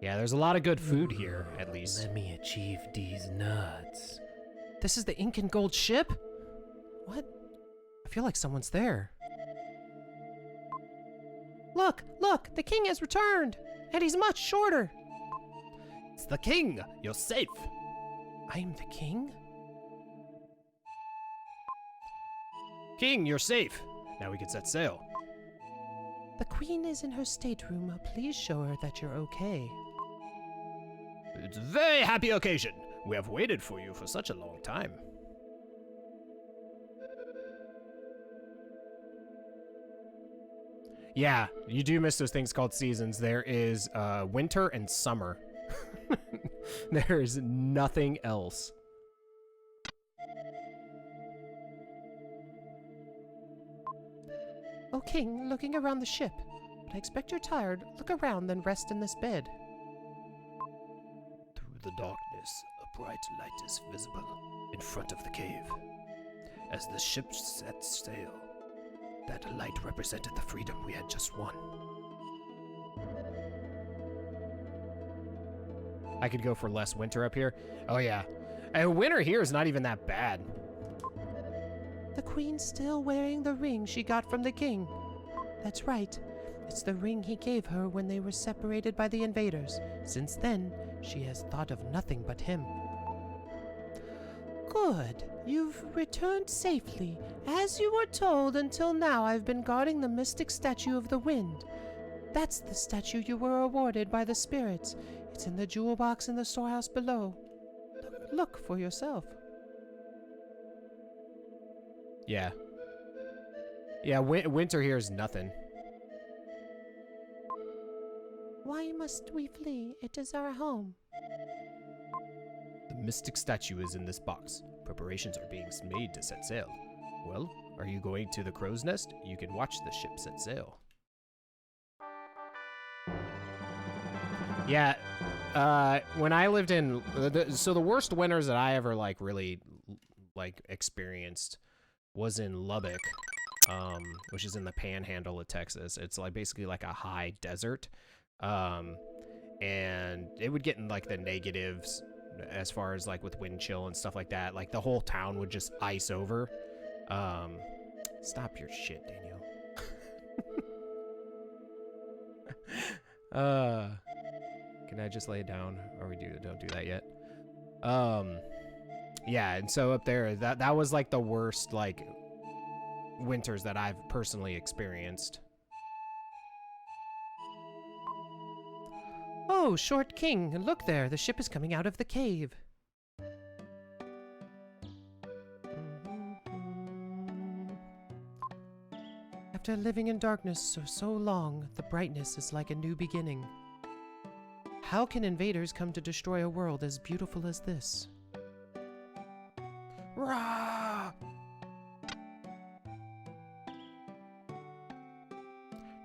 Yeah, there's a lot of good food here, at least. Let me achieve these nuts. This is the ink and gold ship? What? I feel like someone's there. Look! Look! The king has returned! And he's much shorter! It's the king! You're safe! I am the king? King, you're safe! Now we can set sail. The queen is in her stateroom. Please show her that you're okay. It's a very happy occasion. We have waited for you for such a long time. Yeah, you do miss those things called seasons. There is winter and summer. There is nothing else. Oh, King, looking around the ship. But I expect you're tired. Look around, then rest in this bed. Through the darkness, a bright light is visible in front of the cave. As the ship set sail, that light represented the freedom we had just won. I could go for less winter up here. Oh, yeah. Winter here is not even that bad. The queen's still wearing the ring she got from the king. That's right. It's the ring he gave her when they were separated by the invaders. Since then, she has thought of nothing but him. Good. You've returned safely. As you were told, until now I've been guarding the mystic statue of the wind. That's the statue you were awarded by the spirits. It's in the jewel box in the storehouse below. Look for yourself. Yeah. Yeah, winter here is nothing. Why must we flee? It is our home. The mystic statue is in this box. Preparations are being made to set sail. Well, are you going to the crow's nest? You can watch the ship set sail. Yeah, when I lived in, so the worst winters that I ever really experienced was in Lubbock, which is in the panhandle of Texas. It's basically like a high desert, and it would get in the negatives as far as with wind chill and stuff like that. The whole town would just ice over. Stop your shit, Daniel. Can I just lay it down? Or don't do that yet. Yeah, and so up there, that was the worst winters that I've personally experienced. Oh, Short King, look there, the ship is coming out of the cave. After living in darkness for so long, the brightness is like a new beginning. How can invaders come to destroy a world as beautiful as this? Rah!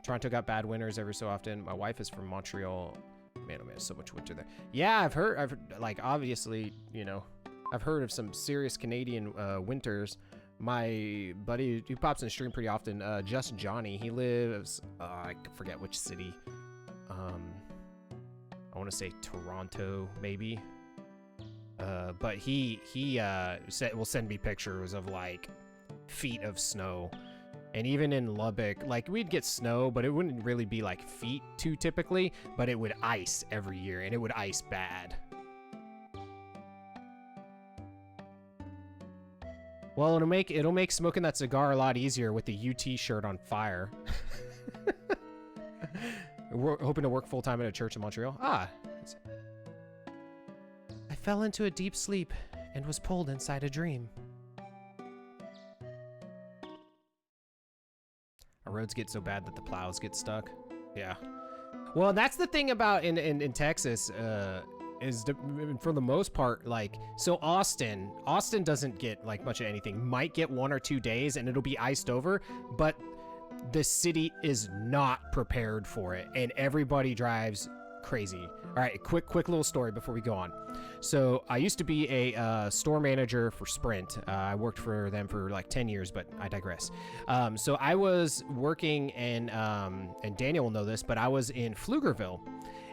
Toronto got bad winters every so often. My wife is from Montreal. Man, oh man, so much winter there. Yeah, I've heard obviously, I've heard of some serious Canadian winters. My buddy who pops in the stream pretty often, Just Johnny, he lives, I forget which city. I want to say Toronto, maybe. But he will send me pictures of feet of snow. And even in Lubbock, we'd get snow, but it wouldn't really be feet too typically, but it would ice every year, and it would ice bad. Well, it'll make smoking that cigar a lot easier with the UT shirt on fire. We're hoping to work full-time at a church in Montreal. I fell into a deep sleep and was pulled inside a dream. Our roads get so bad that the plows get stuck. Yeah. Well, that's the thing about in Texas, for the most part, so Austin doesn't get much of anything. Might get 1 or 2 days and it'll be iced over, but the city is not prepared for it, and everybody drives crazy. All right, quick little story before we go on. So I used to be a store manager for Sprint. I worked for them for 10 years, but I digress. So I was working in, and Daniel will know this, but I was in Pflugerville.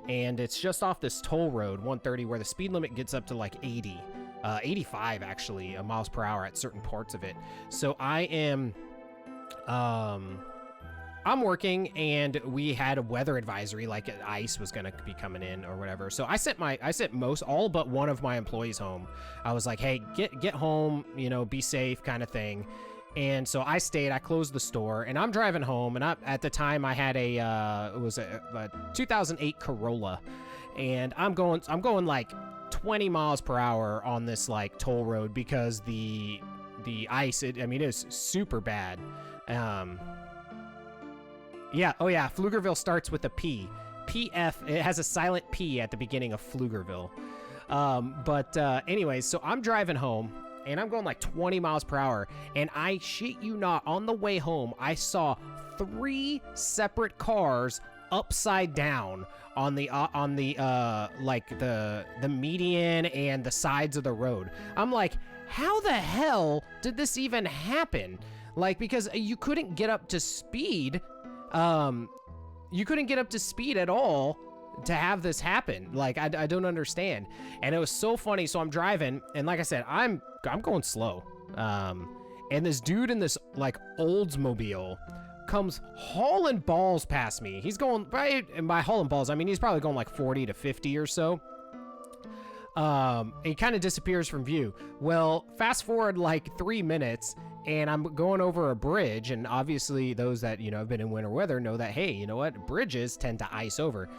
and it's just off this toll road, 130, where the speed limit gets up to like 80, 85 actually, miles per hour at certain parts of it. So I am, I'm working, and we had a weather advisory, like ice was gonna be coming in or whatever. So I sent all but one of my employees home. I was like, hey, get home, you know, be safe, kind of thing. And so I stayed. I closed the store, and I'm driving home. And at the time, I had it was a 2008 Corolla, and I'm going like 20 miles per hour on this like toll road because the ice. I mean, it was super bad. Yeah, oh yeah, Pflugerville starts with a P. PF, it has a silent P at the beginning of Pflugerville. Anyways, so I'm driving home, and I'm going like 20 miles per hour, and I shit you not, on the way home, I saw 3 separate cars upside down on the like the median and the sides of the road. I'm like, how the hell did this even happen? Like, because you couldn't get up to speed. You couldn't get up to speed at all to have this happen. Like, I don't understand. And it was so funny. So I'm driving, and like I said, I'm going slow. And this dude in this like Oldsmobile comes hauling balls past me. He's going, right, and by hauling balls, I mean he's probably going like 40 to 50 or so. He kind of disappears from view. Well, fast forward like 3 minutes, and I'm going over a bridge, and obviously those that, you know, have been in winter weather know that, hey, you know what, bridges tend to ice over.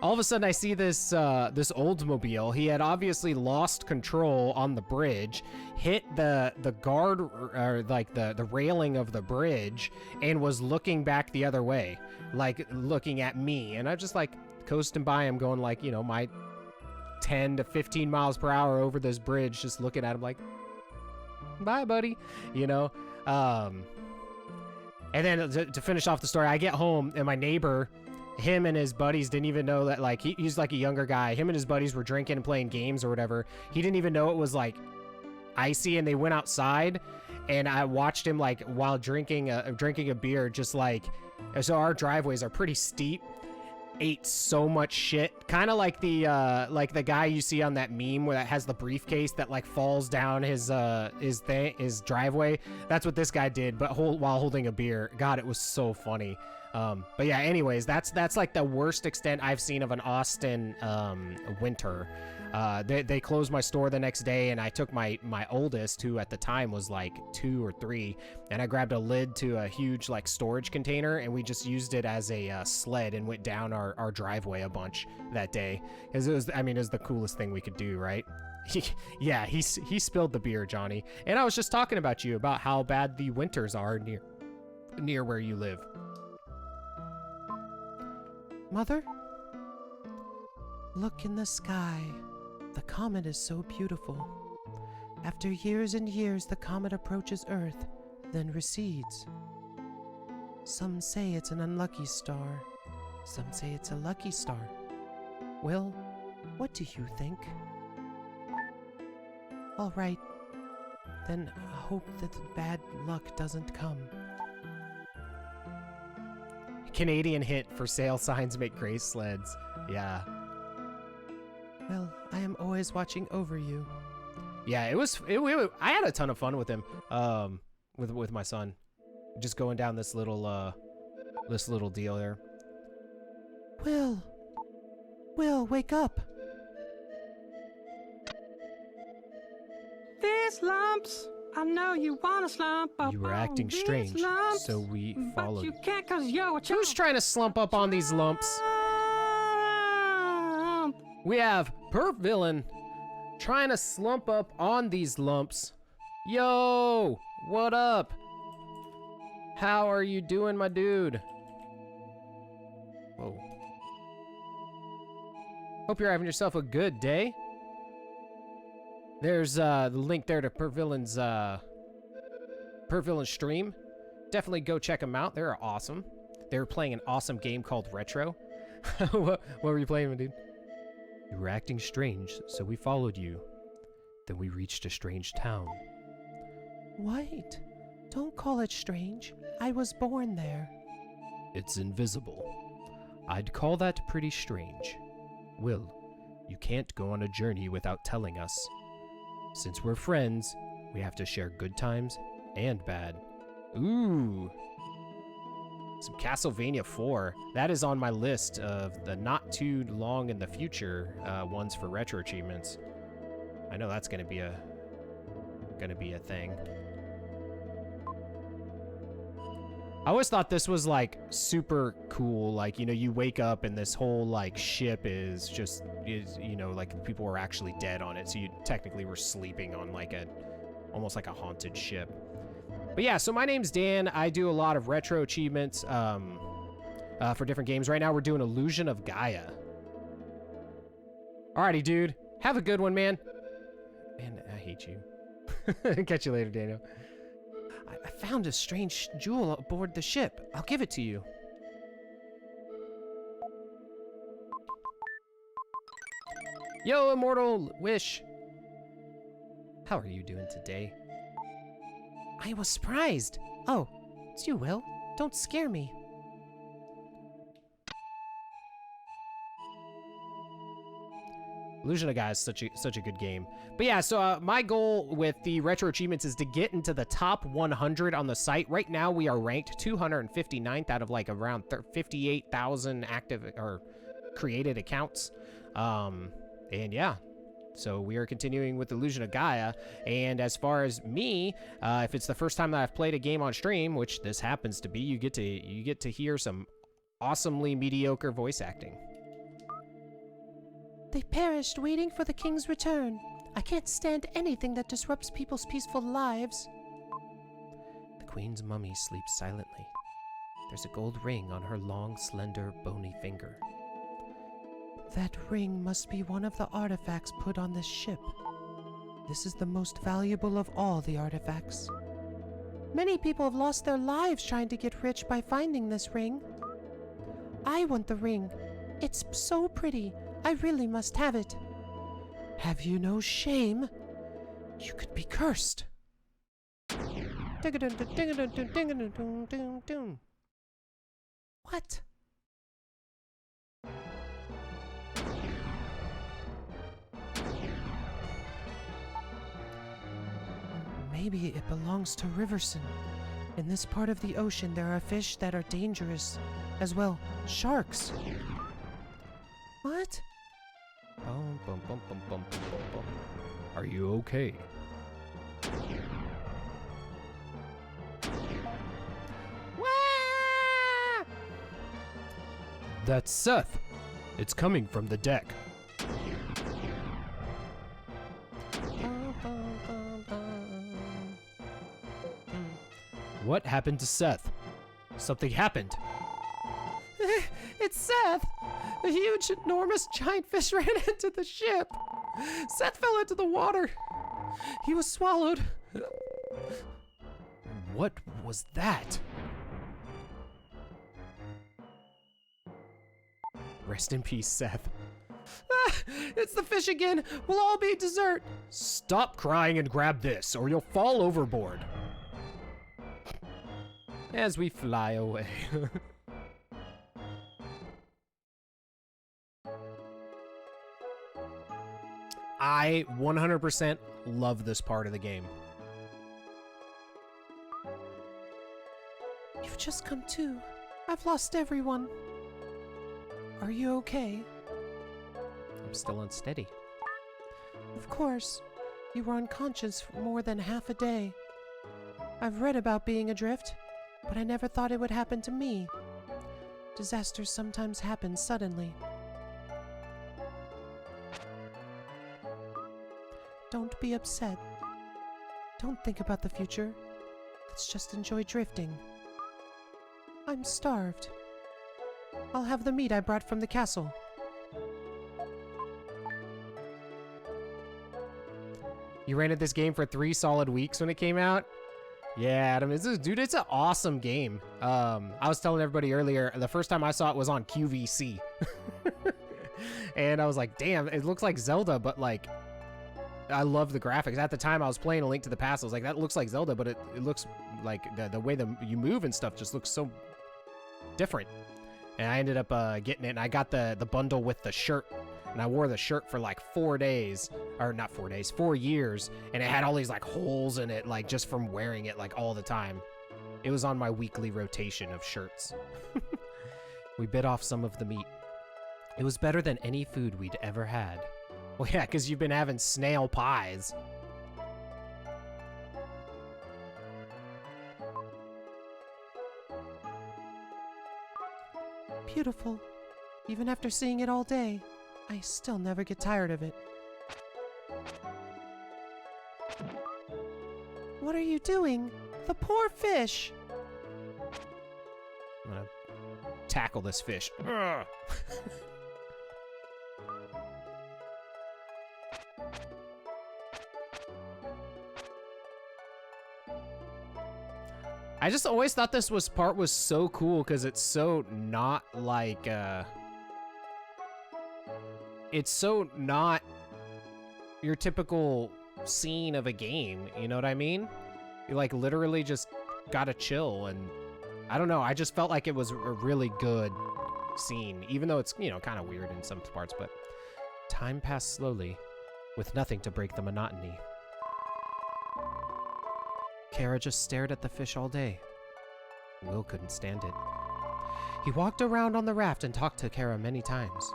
All of a sudden I see this this Oldsmobile. He had obviously lost control on the bridge, hit the guard, or like the railing of the bridge, and was looking back the other way, like looking at me. And I'm just like coasting by him, going like, you know, my 10 to 15 miles per hour over this bridge, just looking at him like, bye, buddy, you know. And then to finish off the story, I get home, and my neighbor, him and his buddies didn't even know that, like, he's like a younger guy. Him and his buddies were drinking and playing games or whatever. He didn't even know it was like icy, and they went outside, and I watched him like while drinking a beer, just like, so our driveways are pretty steep. Ate so much shit, kind of like the guy you see on that meme where that has the briefcase that like falls down his driveway. That's what this guy did, but while holding a beer. God, it was so funny. But yeah, anyways, that's like the worst extent I've seen of an Austin winter. They closed my store the next day, and I took my oldest, who at the time was like 2 or 3, and I grabbed a lid to a huge like storage container, and we just used it as a sled and went down our driveway a bunch that day, because it was the coolest thing we could do, right? Yeah, he spilled the beer, Johnny, and I was just talking about how bad the winters are near where you live. Mother? Look in the sky. The comet is so beautiful. After years and years, the comet approaches Earth, then recedes. Some say it's an unlucky star. Some say it's a lucky star. Well, what do you think? All right. Then I hope that the bad luck doesn't come. Canadian hint for sale signs make gray sleds. Yeah. Well, I am always watching over you. Yeah, I had a ton of fun with him. With my son, just going down this little deal there. Will, wake up. These lumps, I know you wanna slump up. You were on acting these strange, lumps, so we but followed. you can't 'cause you're a Who's trying to slump up on these lumps? chump. We have Perp Villain trying to slump up on these lumps. Yo, what up? How are you doing, my dude? Whoa. Hope you're having yourself a good day. There's the link there to Perp Villain's stream. Definitely go check them out. They're awesome. They were playing an awesome game called Retro. What were you playing, my dude? You were acting strange, so we followed you. Then we reached a strange town. Wait, don't call it strange. I was born there. It's invisible. I'd call that pretty strange. Will, you can't go on a journey without telling us. Since we're friends, we have to share good times and bad. Ooh. Some Castlevania 4. That is on my list of the not too long in the future ones for retro achievements. I know that's gonna be a thing. I always thought this was like super cool. Like, you know, you wake up and this whole like ship is you know, like people were actually dead on it. So you technically were sleeping on like almost like a haunted ship. But yeah, so my name's Dan. I do a lot of retro achievements for different games. Right now we're doing Illusion of Gaia. Alrighty, dude. Have a good one, man. Man, I hate you. Catch you later, Daniel. I found a strange jewel aboard the ship. I'll give it to you. Yo, Immortal Wish. How are you doing today? I was surprised. Oh, it's you, Will. Don't scare me. Illusion of Gaia is such a good game. But yeah, so my goal with the retro achievements is to get into the top 100 on the site. Right now we are ranked 259th out of like around 58,000 active or created accounts. And yeah, so we are continuing with Illusion of Gaia. And as far as me, if it's the first time that I've played a game on stream, which this happens to be, you get to hear some awesomely mediocre voice acting. They perished waiting for the king's return. I can't stand anything that disrupts people's peaceful lives. The queen's mummy sleeps silently. There's a gold ring on her long, slender, bony finger. That ring must be one of the artifacts put on this ship. This is the most valuable of all the artifacts. Many people have lost their lives trying to get rich by finding this ring. I want the ring. It's so pretty. I really must have it. Have you no shame? You could be cursed. What? Maybe it belongs to Riverson. In this part of the ocean, there are fish that are dangerous, as well, sharks. What? Bum, bum, bum, bum, bum, bum, bum. Are you okay? Wah! That's Seth. It's coming from the deck. What happened to Seth? Something happened. It's Seth! A huge, enormous, giant fish ran into the ship. Seth fell into the water. He was swallowed. What was that? Rest in peace, Seth. Ah, it's the fish again. We'll all be dessert. Stop crying and grab this, or you'll fall overboard. As we fly away. I 100% love this part of the game. You've just come to. I've lost everyone. Are you okay? I'm still unsteady. Of course. You were unconscious for more than half a day. I've read about being adrift, but I never thought it would happen to me. Disasters sometimes happen suddenly. Don't be upset. Don't think about the future. Let's just enjoy drifting. I'm starved. I'll have the meat I brought from the castle. You rented this game for 3 solid weeks when it came out? Yeah, Adam, dude, it's an awesome game. I was telling everybody earlier, the first time I saw it was on QVC. And I was like, damn, it looks like Zelda, but like, I love the graphics. At the time, I was playing A Link to the Past. I was like, that looks like Zelda, but it looks like the way you move and stuff just looks so different. And I ended up getting it, and I got the bundle with the shirt and I wore the shirt for like 4 days, or not 4 days, 4 years, and it had all these like holes in it, like just from wearing it like all the time. It was on my weekly rotation of shirts. We bit off some of the meat. It was better than any food we'd ever had. Well, yeah, because you've been having snail pies. Beautiful. Even after seeing it all day, I still never get tired of it. What are you doing? The poor fish! I'm gonna tackle this fish. Ugh. I just always thought this part was so cool because it's so not like it's so not your typical scene of a game, you know what I mean? You like literally just gotta chill, and I don't know, I just felt like it was a really good scene, even though it's, you know, kind of weird in some parts, but time passed slowly with nothing to break the monotony. Kara just stared at the fish all day. Will couldn't stand it. He walked around on the raft and talked to Kara many times.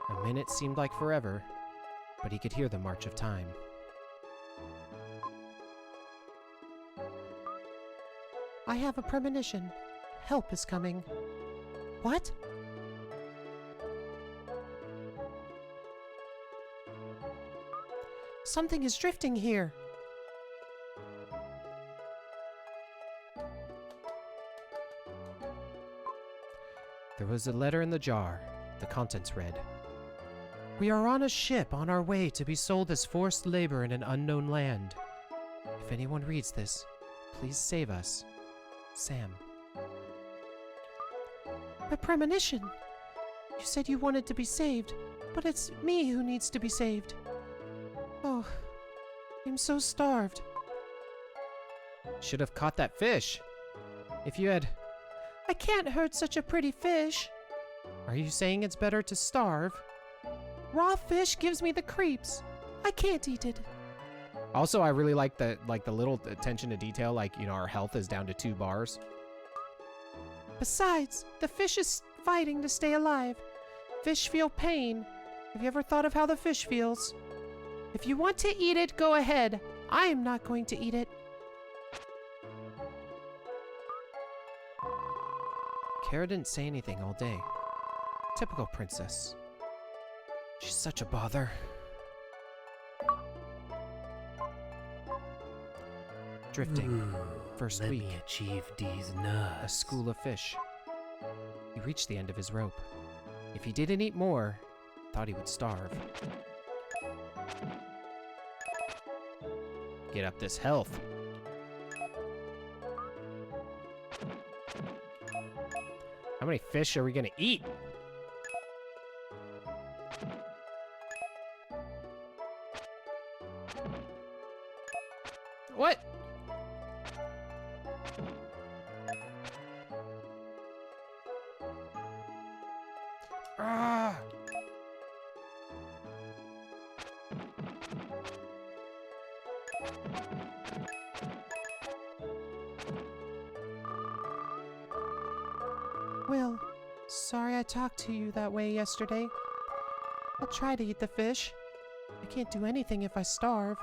A minute seemed like forever, but he could hear the march of time. I have a premonition. Help is coming. What? Something is drifting here. There was a letter in the jar. The contents read, We are on a ship on our way to be sold as forced labor in an unknown land. If anyone reads this, please save us. Sam. My premonition! You said you wanted to be saved, but it's me who needs to be saved. Oh, I'm so starved. should have caught that fish. If you had... I can't hurt such a pretty fish. Are you saying it's better to starve? Raw fish gives me the creeps. I can't eat it. Also, I really like the little attention to detail, like, you know, our health is down to 2 bars. Besides, the fish is fighting to stay alive. Fish feel pain. Have you ever thought of how the fish feels? If you want to eat it, go ahead. I am not going to eat it. Kara didn't say anything all day. Typical princess. She's such a bother. Drifting. First let week. me achieve these A nuts. school of fish. He reached the end of his rope. If he didn't eat more, thought he would starve. Get up this health. How many fish are we gonna eat? What? Ah! Will, sorry I talked to you that way yesterday. I'll try to eat the fish. I can't do anything if I starve.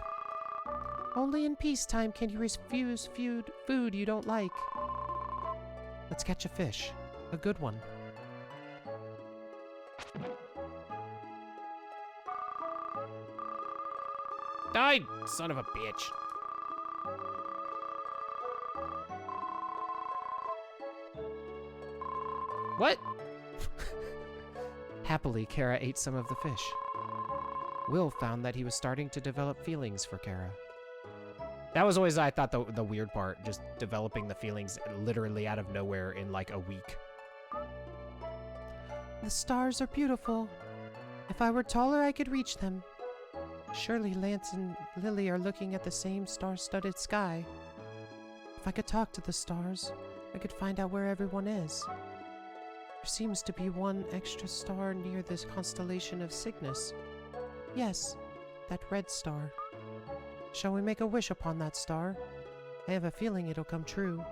Only in peacetime can you refuse food you don't like. Let's catch a fish. A good one. Die, son of a bitch. What? Happily, Kara ate some of the fish. Will found that he was starting to develop feelings for Kara. That was always, I thought, the weird part, just developing the feelings literally out of nowhere in like a week. The stars are beautiful. If I were taller, I could reach them. Surely Lance and Lily are looking at the same star-studded sky. If I could talk to the stars, I could find out where everyone is. There seems to be one extra star near this constellation of Cygnus. Yes, that red star. Shall we make a wish upon that star? I have a feeling it'll come true.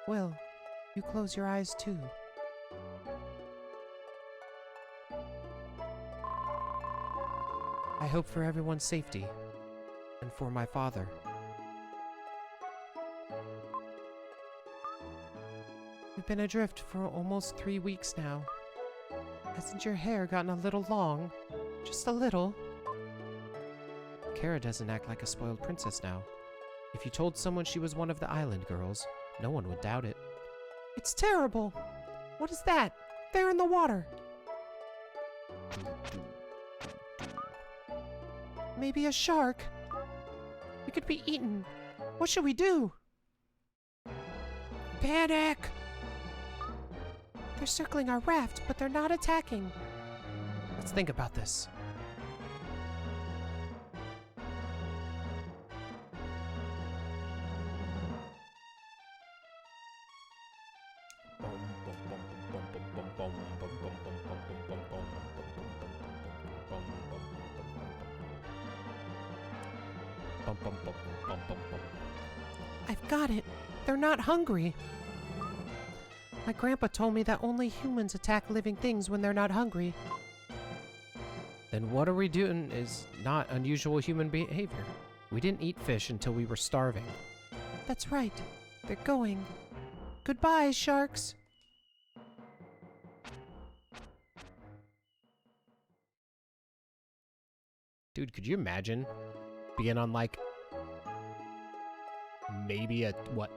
Will, you close your eyes too. I hope for everyone's safety, and for my father. We've been adrift for almost 3 weeks now. Hasn't your hair gotten a little long? Just a little? Kara doesn't act like a spoiled princess now. If you told someone she was one of the island girls, no one would doubt it. It's terrible! What is that? There in the water! Maybe a shark? We could be eaten. What should we do? Panic! They're circling our raft, but they're not attacking. Let's think about this. I've got it. They're not hungry. My grandpa told me that only humans attack living things when they're not hungry. Then what are we doing is not unusual human behavior. We didn't eat fish until we were starving. That's right. They're going. Goodbye, sharks. Dude, could you imagine being on like maybe a, what,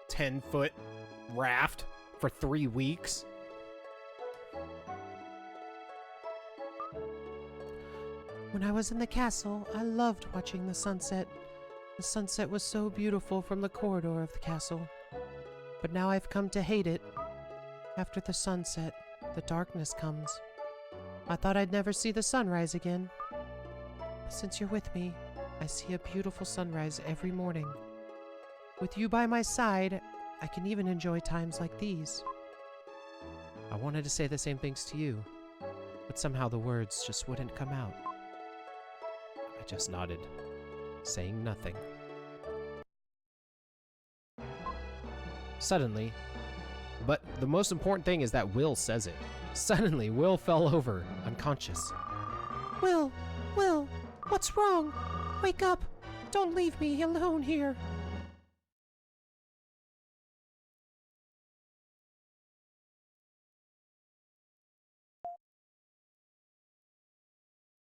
10-foot raft for 3 weeks? When I was in the castle, I loved watching the sunset. The sunset was so beautiful from the corridor of the castle. But now I've come to hate it. After the sunset, the darkness comes. I thought I'd never see the sunrise again. But since you're with me, I see a beautiful sunrise every morning. With you by my side, I can even enjoy times like these. I wanted to say the same things to you, but somehow the words just wouldn't come out. I just nodded, saying nothing. Suddenly, but the most important thing is that Will says it. Suddenly, Will fell over, unconscious. Will, what's wrong? Wake up! Don't leave me alone here.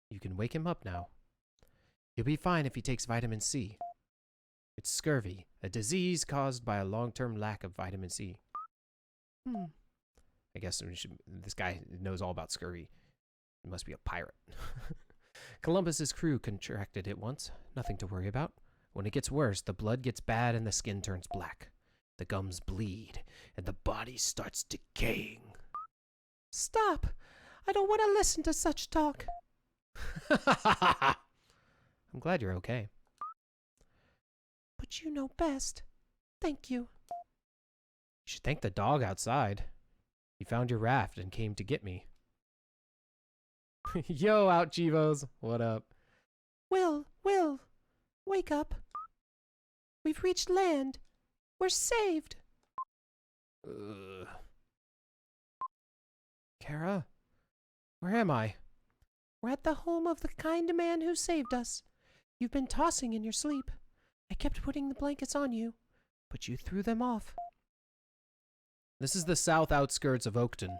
You can wake him up now. He'll be fine if he takes vitamin C. It's scurvy, a disease caused by a long-term lack of vitamin C. I guess this guy knows all about scurvy. He must be a pirate. Columbus's crew contracted it once. Nothing to worry about. When it gets worse, the blood gets bad and the skin turns black. The gums bleed, and the body starts decaying. Stop! I don't want to listen to such talk. I'm glad you're okay. But you know best. Thank you. You should thank the dog outside. He found your raft and came to get me. Yo, out Chivos. What up? Will, wake up. We've reached land. We're saved. Kara? Where am I? We're at the home of the kind man who saved us. You've been tossing in your sleep. I kept putting the blankets on you, but you threw them off. This is the south outskirts of Oakton.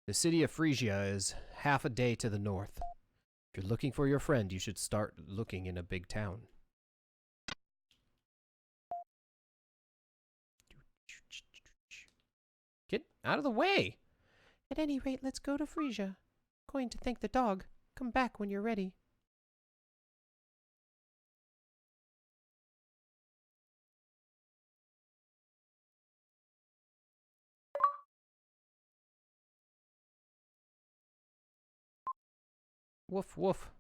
The city of Phrygia is half a day to the north. If you're looking for your friend, you should start looking in a big town. Get out of the way! At any rate, let's go to Phrygia. Going to thank the dog. Come back when you're ready. Woof, woof.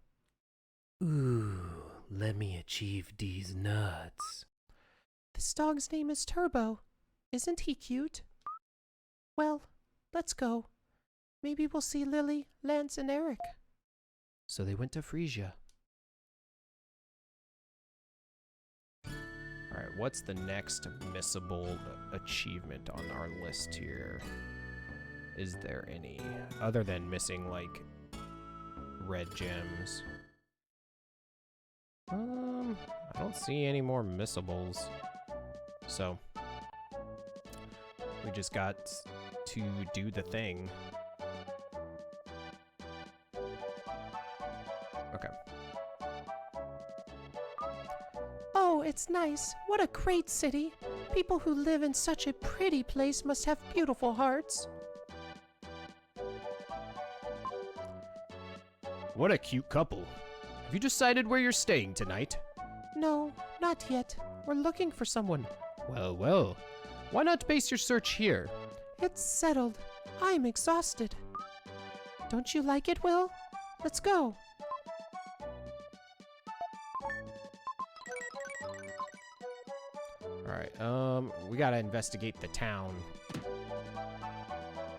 Ooh, let me achieve these nuts. This dog's name is Turbo. Isn't he cute? Well, Let's go. Maybe we'll see Lily, Lance, and Eric. So they went to Frisia. Alright, what's the next missable achievement on our list here? Is there any? Other than missing, like, red gems. I don't see any more missables. So, we just got to do the thing. Okay. Oh, it's nice. What a great city. People who live in such a pretty place must have beautiful hearts. What a cute couple. Have you decided where you're staying tonight? No, not yet. We're looking for someone. Well, well. Why not base your search here? It's settled. I'm exhausted. Don't you like it, Will? Let's go. Alright, we gotta investigate the town.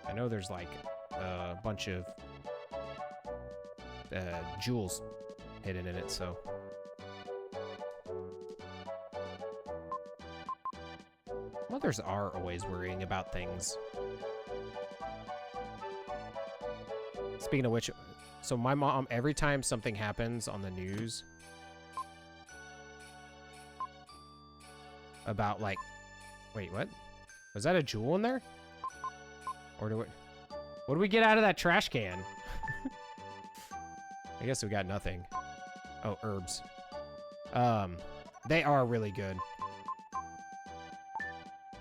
I know there's like a bunch of jewels hidden in it, so. Mothers are always worrying about things. Speaking of which, so my mom, every time something happens on the news about like, wait, what? Was that a jewel in there? Or what do we get out of that trash can? I guess we got nothing. Oh, herbs. They are really good.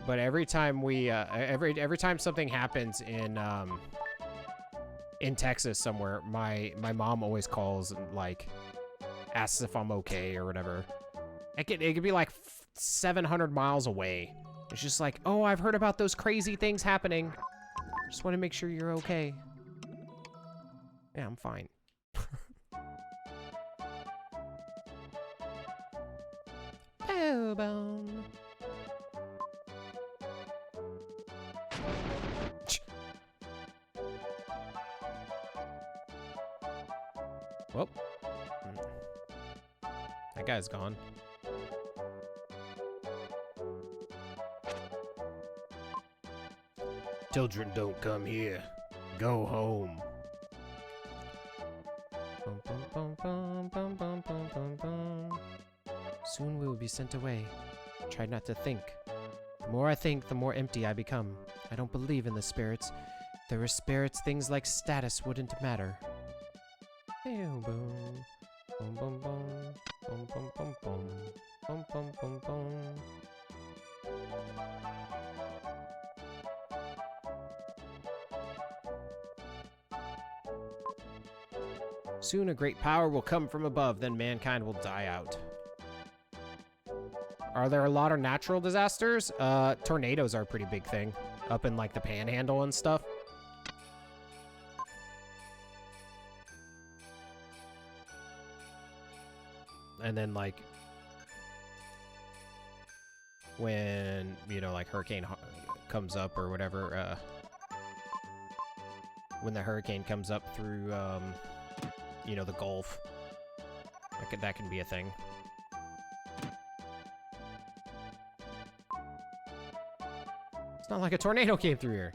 But every time we, every time something happens in Texas somewhere, my mom always calls and like asks if I'm okay or whatever. It could be like 700 miles away. It's just like, oh, I've heard about those crazy things happening. Just want to make sure you're okay. Yeah, I'm fine. Bone. Well, that guy's gone. Children don't come here. Go home. Bum, bum, bum, bum, bum, bum, bum, bum. Soon we will be sent away. Try not to think. The more I think, the more empty I become. I don't believe in the spirits. If there were spirits, things like status wouldn't matter. Boom, boom, boom, boom, boom, boom, boom, boom, boom, boom, boom, boom. Soon a great power will come from above, then mankind will die out. Are there a lot of natural disasters? Tornadoes are a pretty big thing. Up in like the panhandle and stuff. And then like when, you know, like hurricane comes up or whatever, when the hurricane comes up through, you know, the Gulf, that can be a thing. It's not like a tornado came through here.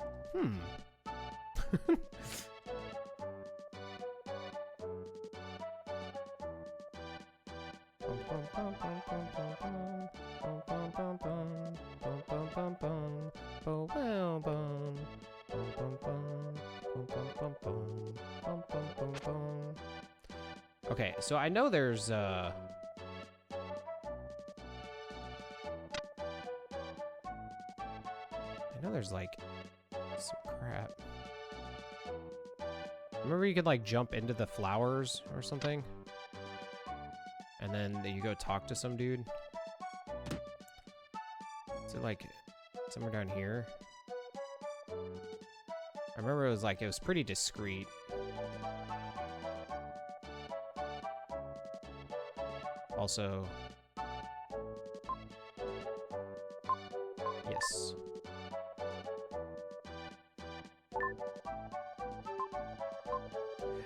Okay, so I know there's I know there's like some crap. Remember you could like jump into the flowers or something? And then you go talk to some dude? Is it like somewhere down here? I remember it was pretty discreet. Also, yes.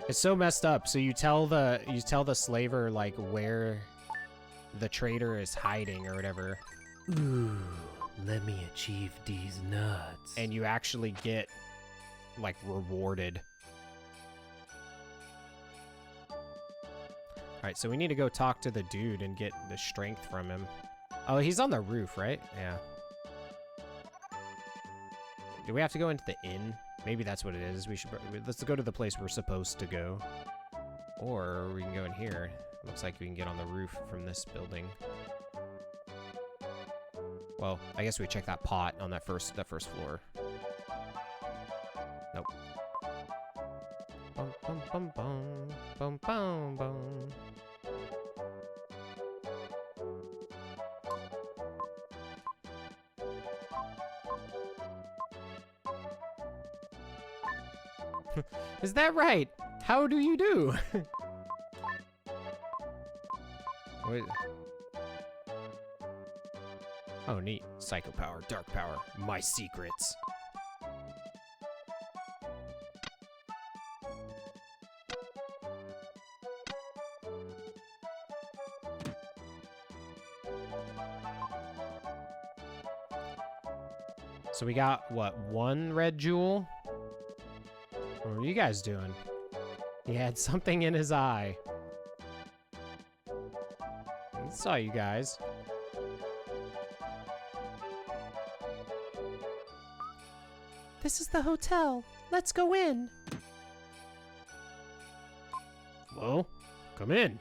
It's so messed up. So you tell the slaver like where the trader is hiding or whatever, Ooh, let me achieve these nuts. and you actually get like rewarded. All right, so we need to go talk to the dude and get the strength from him. Oh, he's on the roof, right? Yeah. Do we have to go into the inn? Maybe that's what it is. Let's go to the place we're supposed to go. Or we can go in here. Looks like we can get on the roof from this building. Well, I guess we check that pot on that first floor. Nope. Bum bum bum bum bum bum bum. Is that right? How do you do? Wait. Oh, neat. Psycho power, dark power, my secrets. So we got, what, one red jewel? What are you guys doing? He had something in his eye. I saw you guys. This is the hotel. Let's go in. Well, come in.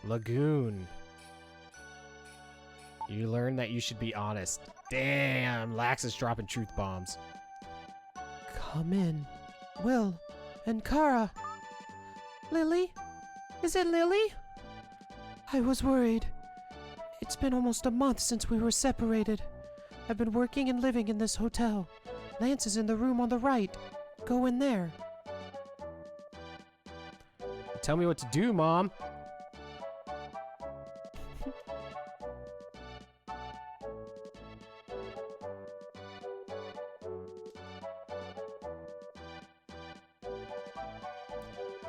Lagoon. You learn that you should be honest. Damn, Lax is dropping truth bombs. Come in. Will and Kara. Lily? Is it Lily? I was worried. It's been almost a month since we were separated. I've been working and living in this hotel. Lance is in the room on the right. Go in there. Tell me what to do, Mom.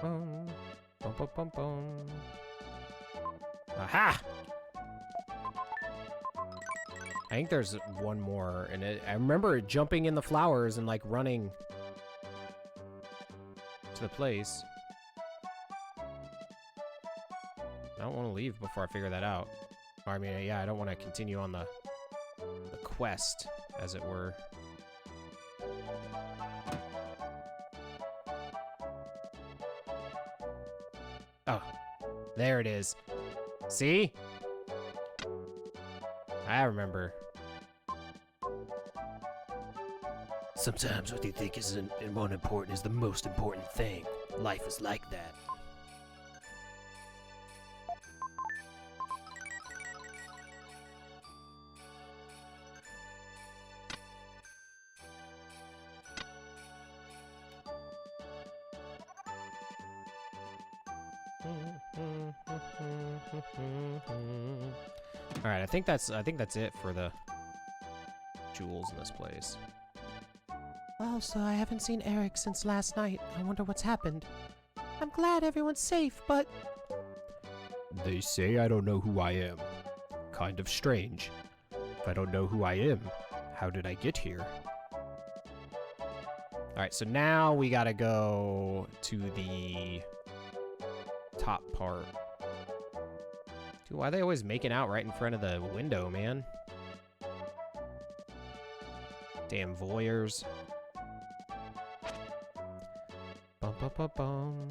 Bum, bum, bum, bum, bum. Aha! I think there's one more, and I remember jumping in the flowers and like running to the place. I don't want to leave before I figure that out. Or, I mean, yeah, I don't want to continue on the quest, as it were. Oh, there it is. See? I remember. Sometimes what you think isn't more important is the most important thing. Life is like that. All right, I think that's it for the jewels in this place. Well, so I haven't seen Eric since last night. I wonder what's happened. I'm glad everyone's safe, but... They say I don't know who I am. Kind of strange. If I don't know who I am, how did I get here? All right, so now we gotta go to the top part. Dude, why are they always making out right in front of the window, man? Damn voyeurs. Bum, bum, bum, bum.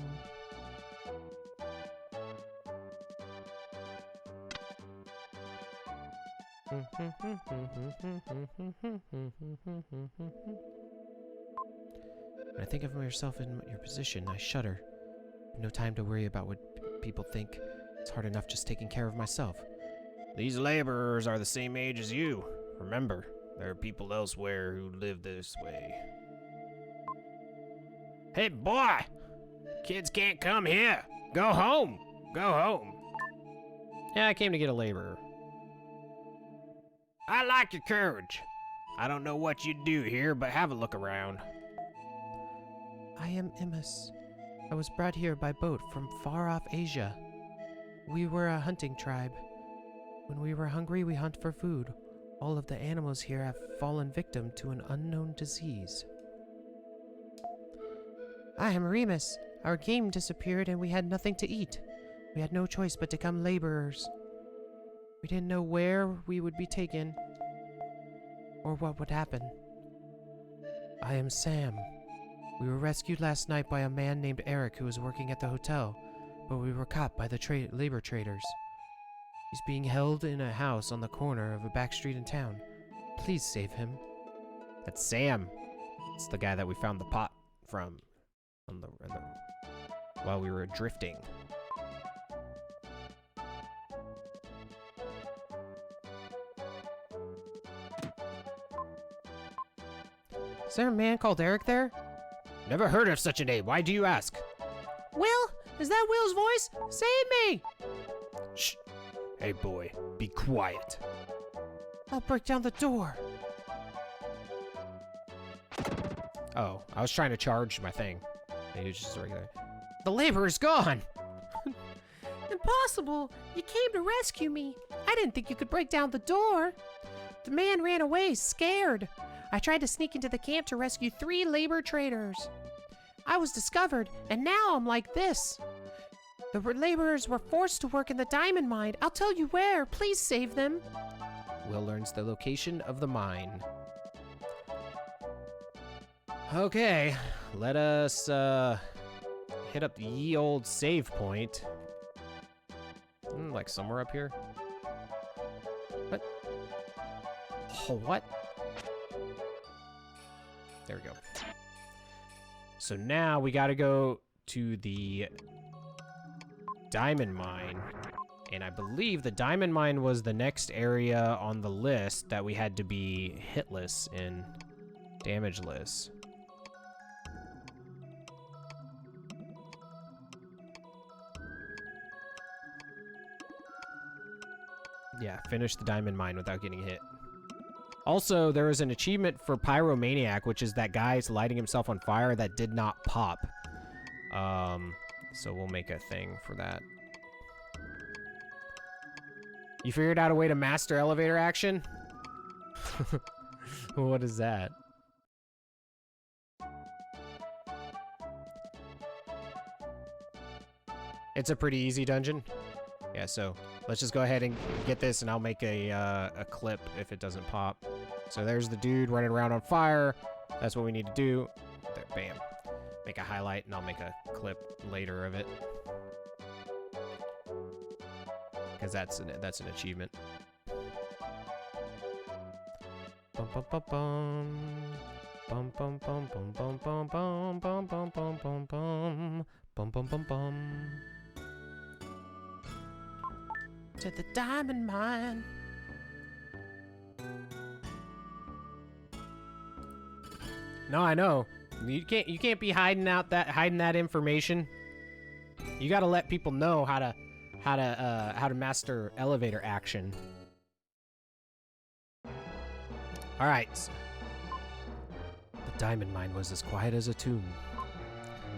When I think of yourself in your position, I shudder. No time to worry about what people think. It's hard enough just taking care of myself. These laborers are the same age as you. Remember, there are people elsewhere who live this way. Hey, boy! Kids can't come here. Go home. Go home. Yeah, I came to get a laborer. I like your courage. I don't know what you'd do here, but have a look around. I am Imus. I was brought here by boat from far off Asia. We were a hunting tribe. When we were hungry, we hunt for food. All of the animals here have fallen victim to an unknown disease. I am Remus. Our game disappeared and we had nothing to eat. We had no choice but to become laborers. We didn't know where we would be taken or what would happen. I am Sam. We were rescued last night by a man named Eric who was working at the hotel, but we were caught by the labor traders. He's being held in a house on the corner of a back street in town. Please save him. That's Sam. It's the guy that we found the pot from while we were drifting. Is there a man called Eric there? Never heard of such a name. Why do you ask? Will? Is that Will's voice? Save me! Shh. Hey, boy, be quiet. I'll break down the door. Oh, I was trying to charge my thing. It was just a regular. The laborer's gone! Impossible! You came to rescue me. I didn't think you could break down the door. The man ran away, scared. I tried to sneak into the camp to rescue 3 labor traders. I was discovered, and now I'm like this. The laborers were forced to work in the diamond mine. I'll tell you where. Please save them. Will learns the location of the mine. Okay, let us hit up the ye old save point. Like somewhere up here. What? Oh, what? There we go. So now we gotta go to the diamond mine. And I believe the diamond mine was the next area on the list that we had to be hitless in, damageless. Yeah, finish the diamond mine without getting hit. Also, there is an achievement for Pyromaniac, which is that guy's lighting himself on fire that did not pop. So we'll make a thing for that. You figured out a way to master elevator action? What is that? It's a pretty easy dungeon. Yeah, so let's just go ahead and get this, and I'll make a clip if it doesn't pop. So there's the dude running around on fire. That's what we need to do. There, bam. Make a highlight, and I'll make a clip later of it. Because that's an achievement. Bum bum bum bum. Bum bum bum bum bum bum bum bum bum bum bum bum. Bum bum bum bum. To the diamond mine. No, I know. You can't be hiding that information. You got to let people know how to master elevator action. All right. The diamond mine was as quiet as a tomb.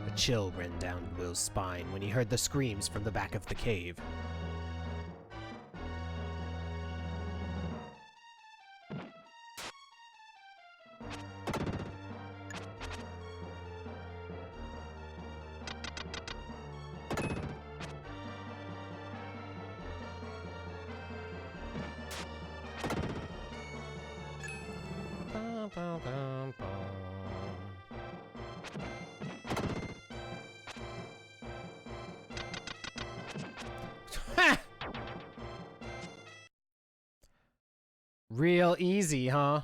A chill ran down Will's spine when he heard the screams from the back of the cave. Real easy, huh?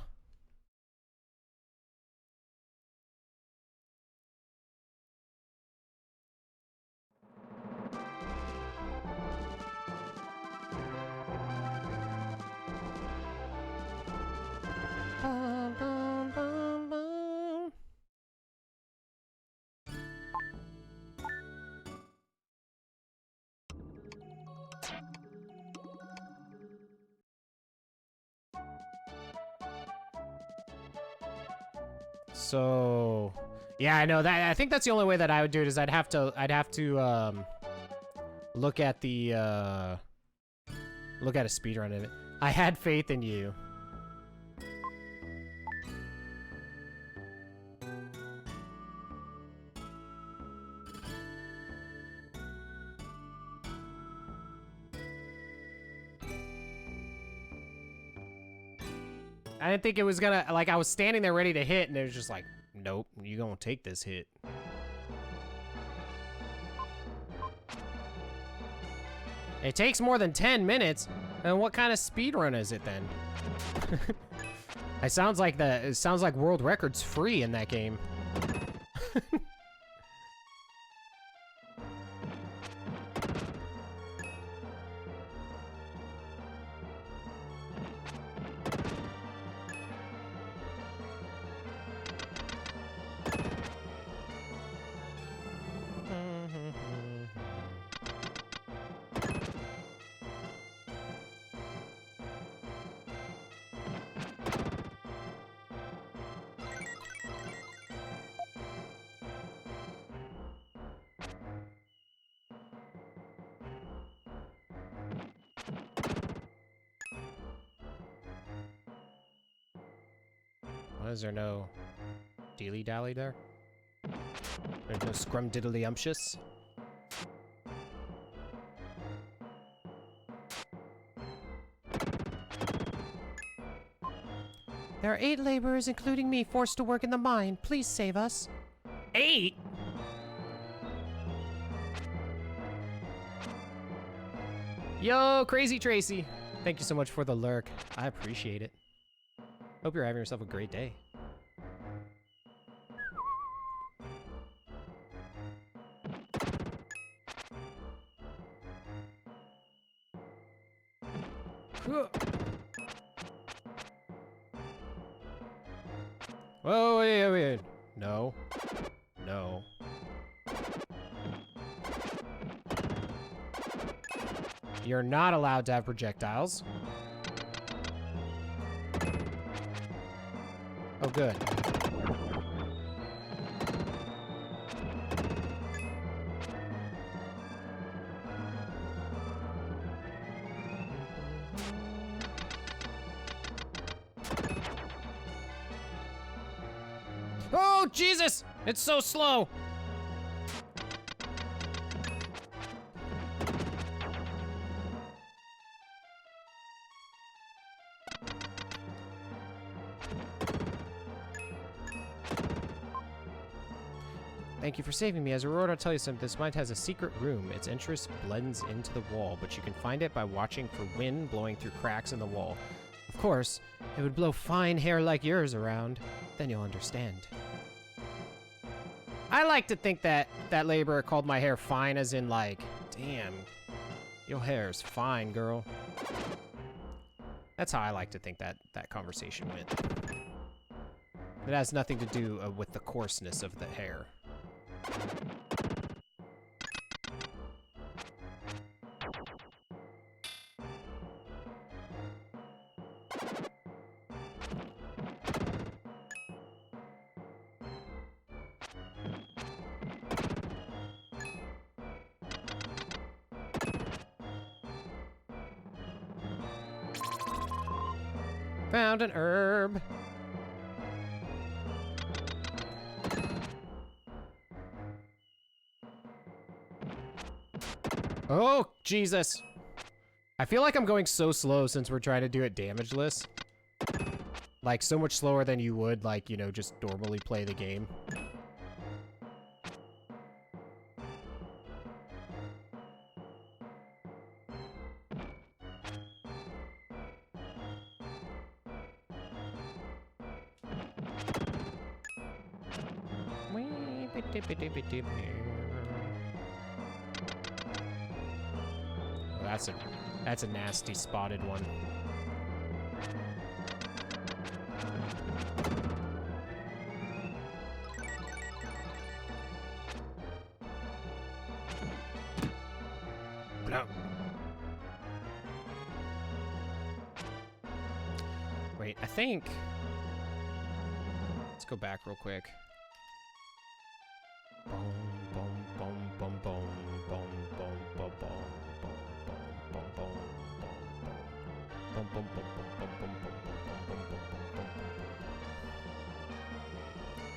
Bum, bum, bum, bum. So, Yeah, I know that. I think that's the only way that I would do it is I'd have to look at the look at a speedrun of it. I had faith in you. I didn't think it was gonna, like, I was standing there ready to hit, and it was just like, nope, you gonna take this hit. It takes more than 10 minutes. And what kind of speedrun is it then? It sounds like world record's free in that game. Why is there no dilly-dally there? There's no scrum-diddly-umptious? There are 8 laborers, including me, forced to work in the mine. Please save us. 8? Yo, Crazy Tracy! Thank you so much for the lurk. I appreciate it. Hope you're having yourself a great day. Whoa, wait. No. No. You're not allowed to have projectiles. Oh, good. Oh, Jesus! It's so slow! Thank you for saving me. As a reward, I'll tell you something. This mine has a secret room. Its entrance blends into the wall, but you can find it by watching for wind blowing through cracks in the wall. Of course, it would blow fine hair like yours around. Then you'll understand. I like to think that that laborer called my hair fine as in like, damn, your hair's fine, girl. That's how I like to think that that conversation went. It has nothing to do with the coarseness of the hair. Found an herb. Oh, Jesus. I feel like I'm going so slow since we're trying to do it damageless. Like, so much slower than you would, like, you know, just normally play the game. Oh, that's a nasty spotted one. No. Wait, I think. Let's go back real quick.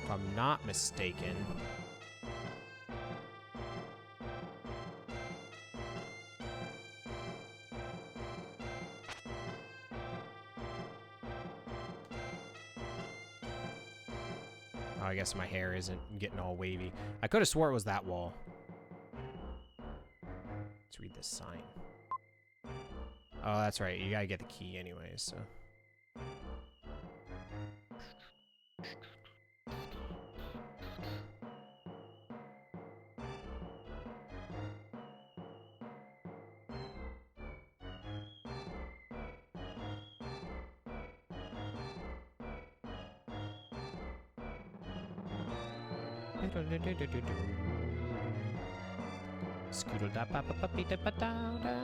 If I'm not mistaken. Oh, I guess my hair isn't getting all wavy. I could have swore it was that wall. Let's read this sign. Oh, that's right. You gotta get the key anyways, so. Scoodle da pa pa pa pi da pa da da.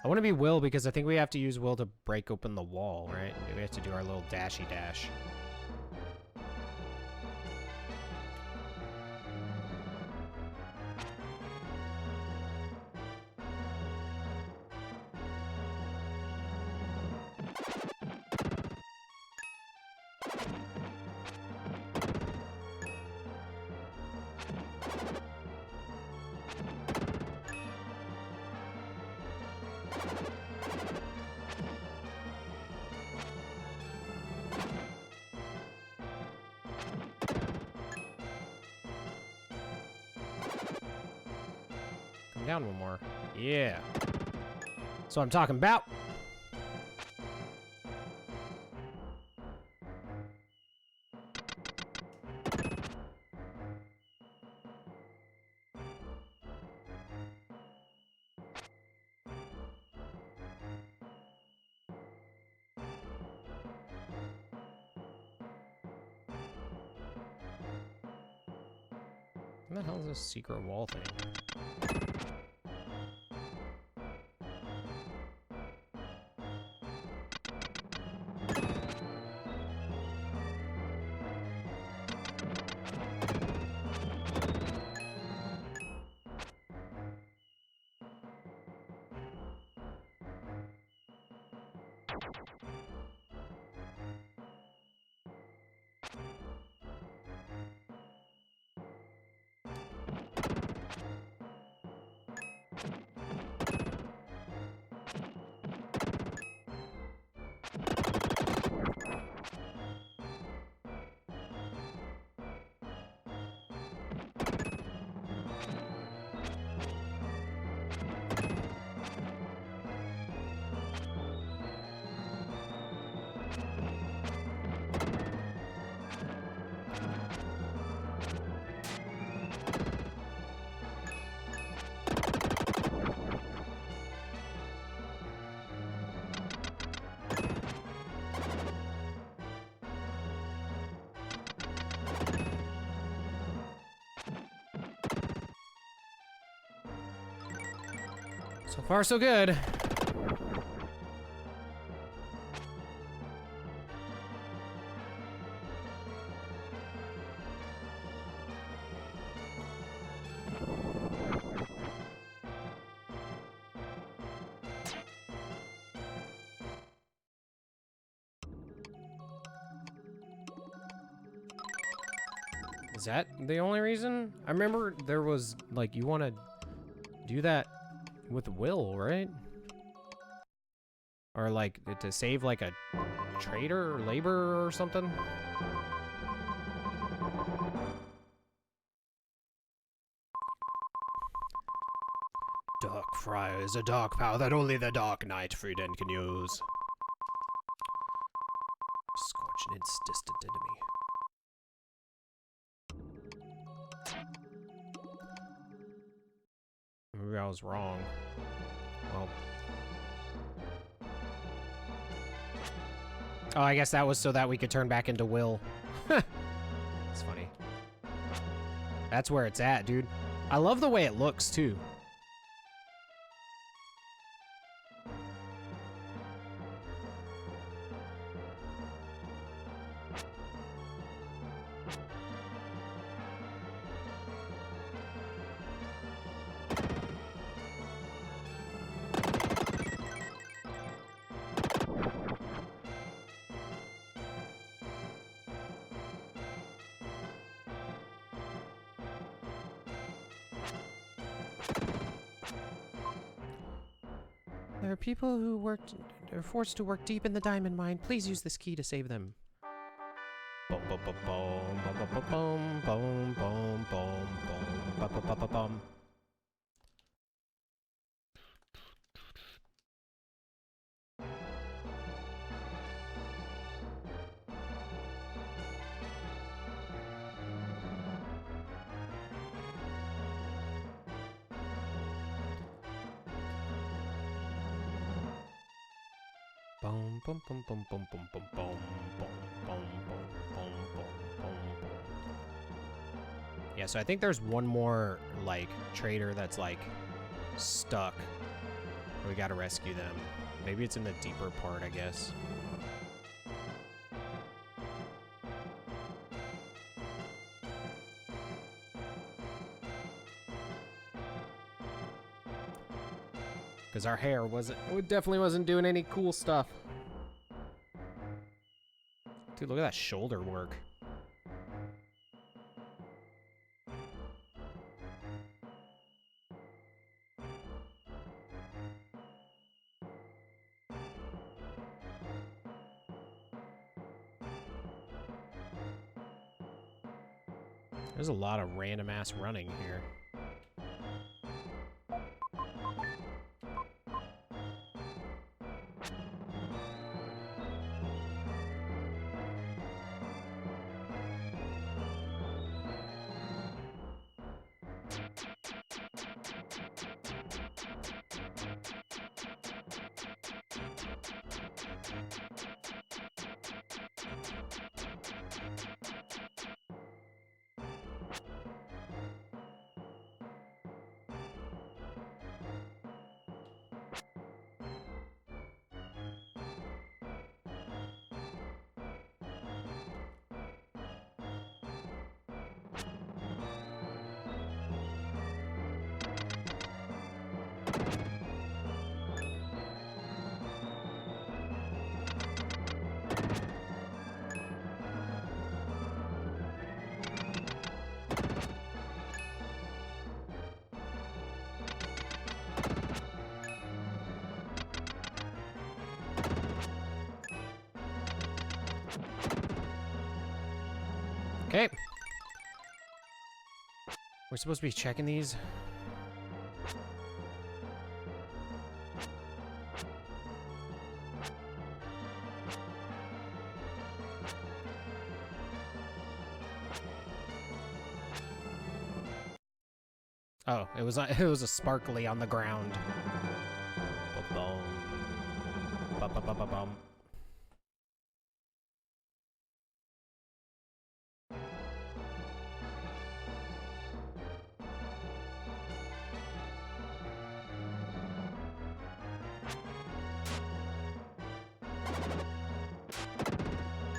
I want to be Will because I think we have to use Will to break open the wall, right? We have to do our little dashy dash. Down one more. Yeah. That's what I'm talking about. What the hell is this secret wall thing? So far, so good. Is that the only reason? I remember there was, like, you want to do that with Will, right? Or, like, to save, like, a trader or laborer or something? Dark Friar is a dark power that only the Dark Knight Frieden can use. Scorch an distant enemy. Maybe I was wrong. Well. Oh, I guess that was so that we could turn back into Will. It's funny. That's where it's at, dude. I love the way it looks, too. There are people who are forced to work deep in the diamond mine. Please use this key to save them. Boom, boom, boom, boom, boom, boom, boom, boom, boom, boom, boom, boom, boom, boom. Boom, boom, boom, boom, boom, boom, boom, boom, boom, boom, boom, boom, boom, boom. Yeah, so I think there's one more, like, trader that's, like, stuck. We gotta rescue them. Maybe it's in the deeper part, I guess. Because our hair it definitely wasn't doing any cool stuff. Dude, look at that shoulder work. There's a lot of random ass running here. Okay. We're supposed to be checking these. Oh, it was a sparkly on the ground. Ba-boom. Ba-ba-ba-ba-bum.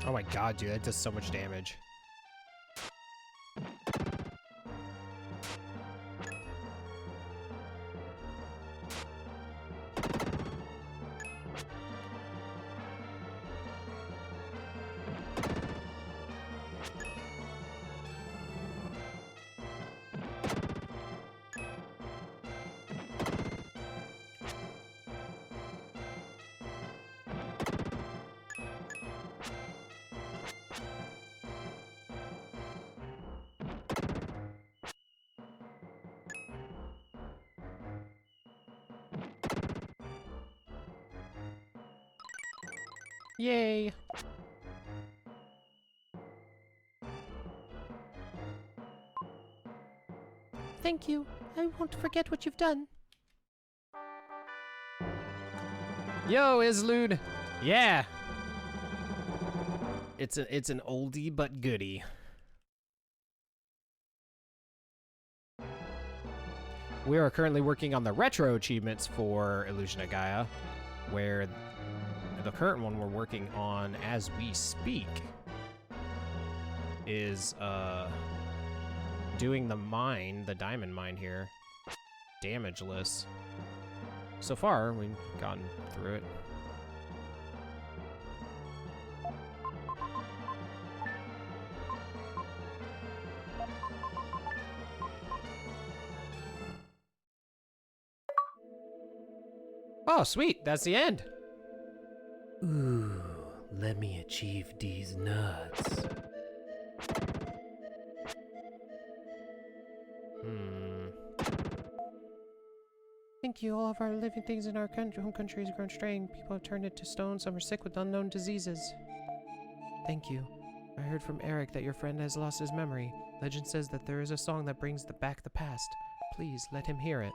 Oh my god, dude, that does so much damage. Yay! Thank you. I won't forget what you've done. Yo, Islude! Yeah! It's an oldie but goodie. We are currently working on the retro achievements for Illusion of Gaia, where the current one we're working on as we speak is doing the diamond mine here, damageless. So far, we've gotten through it. Oh, sweet. That's the end. Ooh, let me achieve these nuts. Thank you. All of our living things in our home country has grown strained. People have turned into stone. Some are sick with unknown diseases. Thank you. I heard from Eric that your friend has lost his memory. Legend says that there is a song that brings back the past. Please let him hear it.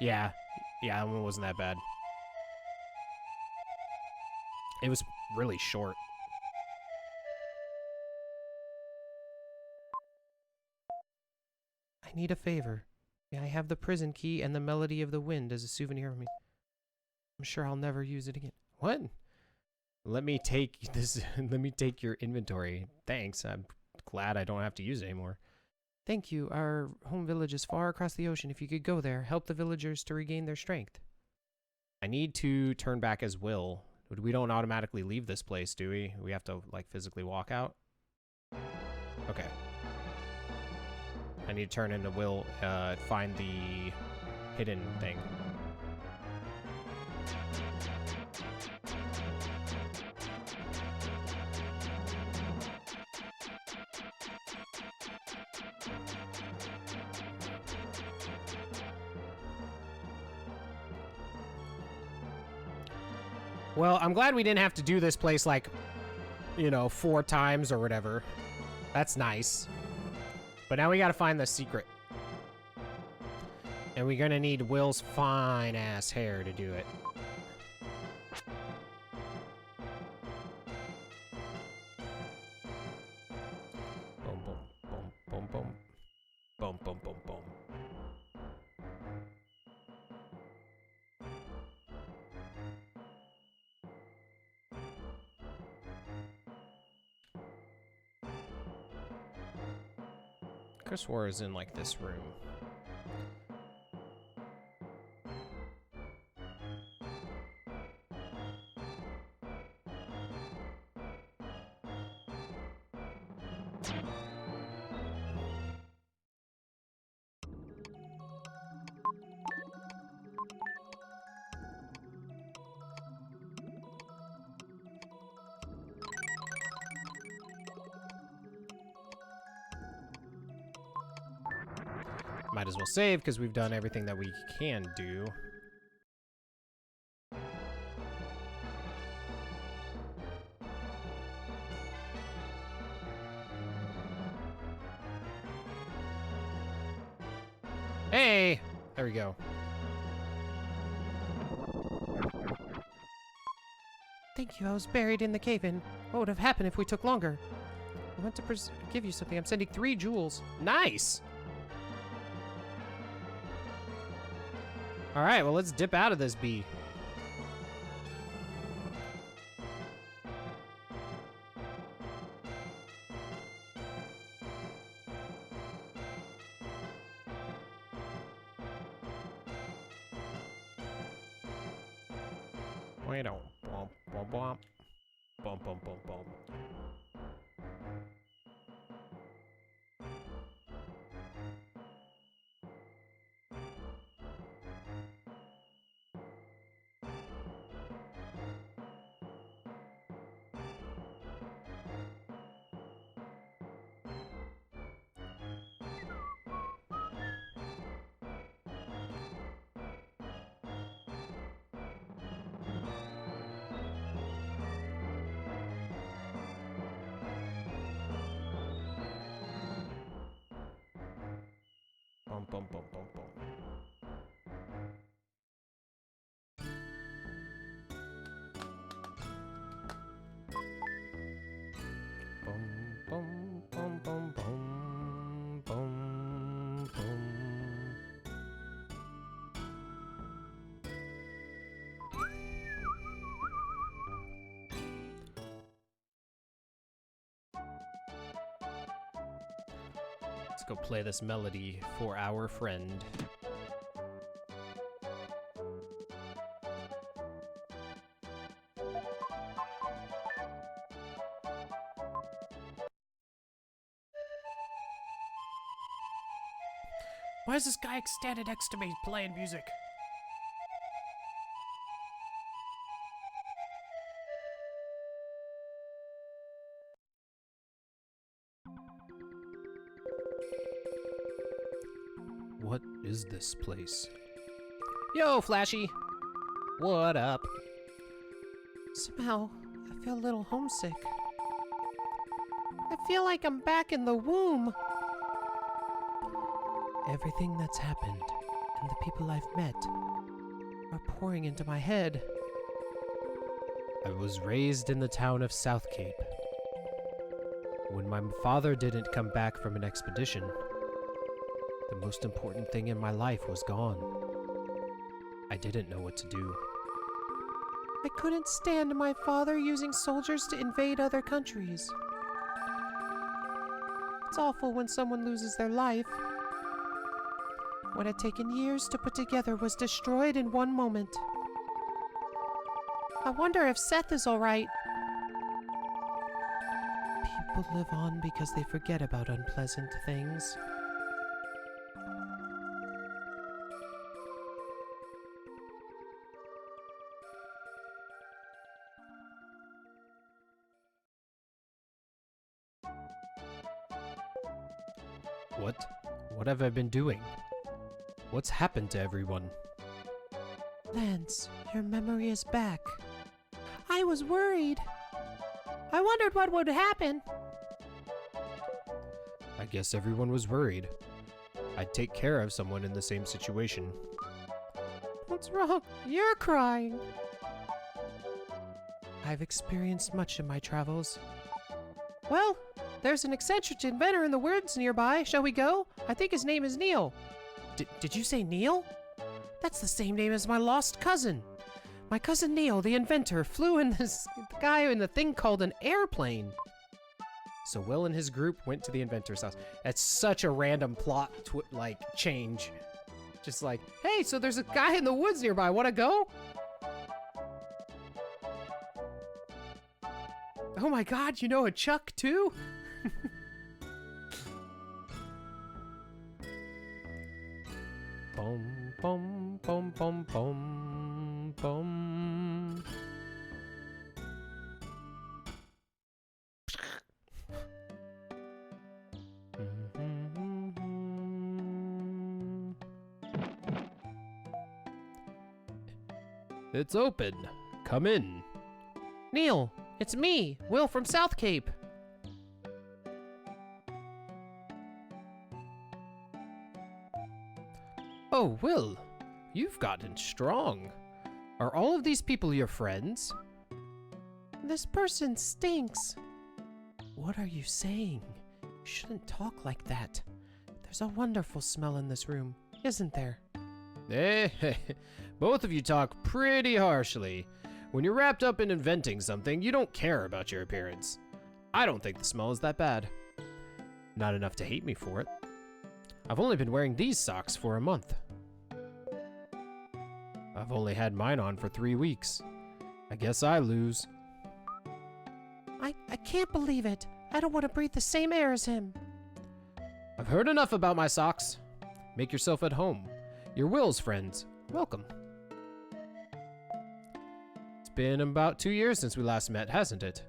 Yeah, that one wasn't that bad. It was really short. I need a favor. May I have the prison key and the melody of the wind as a souvenir of me? I'm sure I'll never use it again. What? Let me take this. Let me take your inventory. Thanks. I'm glad I don't have to use it anymore. Thank you. Our home village is far across the ocean. If you could go there, help the villagers to regain their strength. I need to turn back as Will. We don't automatically leave this place, do we? We have to, like, physically walk out? Okay. I need to turn into Will, find the hidden thing. Well, I'm glad we didn't have to do this place, like, you know, 4 times or whatever. That's nice. But now we gotta find the secret. And we're gonna need Will's fine-ass hair to do it. Boom, boom, boom, boom, boom. Boom, boom, boom, boom. Chris War is in, like, this room. Might as well save, because we've done everything that we can do. Hey! There we go. Thank you. I was buried in the cave-in. What would have happened if we took longer? I want to give you something. I'm sending 3 jewels. Nice! Alright, well, let's dip out of this bee. Wait, oh, bump, bump, bump, bump, bump, bump, bump. Bum, bum, bum, bum, bum. Bum, bum, bum, bum, bum, bum, bum. Let's go play this melody for our friend. Why is this guy standing next to me playing music? What is this place? Yo, Flashy! What up? Somehow, I feel a little homesick. I feel like I'm back in the womb. Everything that's happened and the people I've met are pouring into my head. I was raised in the town of South Cape. When my father didn't come back from an expedition, the most important thing in my life was gone. I didn't know what to do. I couldn't stand my father using soldiers to invade other countries. It's awful when someone loses their life. What had taken years to put together was destroyed in one moment. I wonder if Seth is alright. People live on because they forget about unpleasant things. What have I been doing? What's happened to everyone? Lance, your memory is back. I was worried. I wondered what would happen. I guess everyone was worried. I'd take care of someone in the same situation. What's wrong? You're crying. I've experienced much in my travels. Well, there's an eccentric inventor in the woods nearby. Shall we go? I think his name is Neil. Did you say Neil? That's the same name as my lost cousin. My cousin Neil, the inventor, flew in the guy in the thing called an airplane. So Will and his group went to the inventor's house. That's such a random plot change. Just like, hey, so there's a guy in the woods nearby. Want to go? Oh my God, you know a Chuck too? Bum, bum, bum, bum, bum, bum. It's open. Come in. Neil, it's me, Will from South Cape. Oh, Will, you've gotten strong. Are all of these people your friends? This person stinks. What are you saying? You shouldn't talk like that. There's a wonderful smell in this room, isn't there? Eh, both of you talk pretty harshly. When you're wrapped up in inventing something, you don't care about your appearance. I don't think the smell is that bad. Not enough to hate me for it. I've only been wearing these socks for a month. I've only had mine on for 3 weeks. I guess I lose. I can't believe it. I don't want to breathe the same air as him. I've heard enough about my socks. Make yourself at home. You're Will's friends. Welcome. It's been about 2 years since we last met, hasn't it?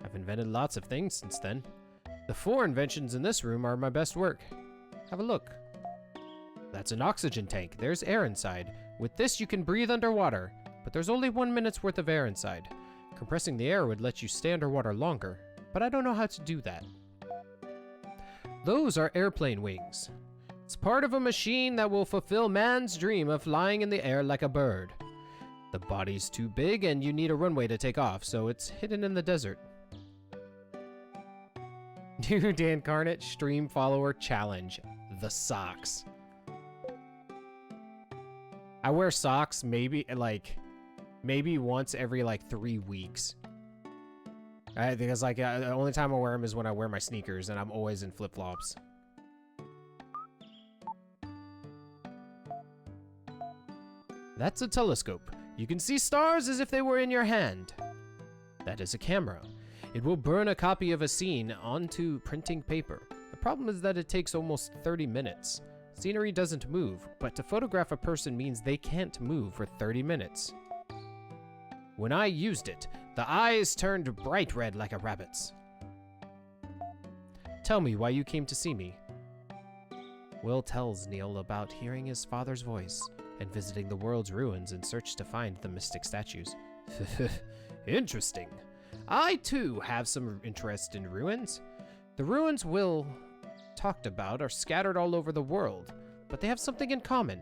I've invented lots of things since then. The 4 inventions in this room are my best work. Have a look. That's an oxygen tank. There's air inside. With this, you can breathe underwater, but there's only 1 minute's worth of air inside. Compressing the air would let you stay underwater longer, but I don't know how to do that. Those are airplane wings. It's part of a machine that will fulfill man's dream of flying in the air like a bird. The body's too big and you need a runway to take off, so it's hidden in the desert. New Dan Carnett stream follower challenge. The socks. I wear socks maybe once every like 3 weeks. Because like the only time I wear them is when I wear my sneakers, and I'm always in flip-flops. That's a telescope. You can see stars as if they were in your hand. That is a camera. It will burn a copy of a scene onto printing paper. The problem is that it takes almost 30 minutes. Scenery doesn't move, but to photograph a person means they can't move for 30 minutes. When I used it, the eyes turned bright red like a rabbit's. Tell me why you came to see me. Will tells Neil about hearing his father's voice and visiting the world's ruins in search to find the mystic statues. Interesting. I, too, have some interest in ruins. The ruins Will talked about are scattered all over the world, but they have something in common.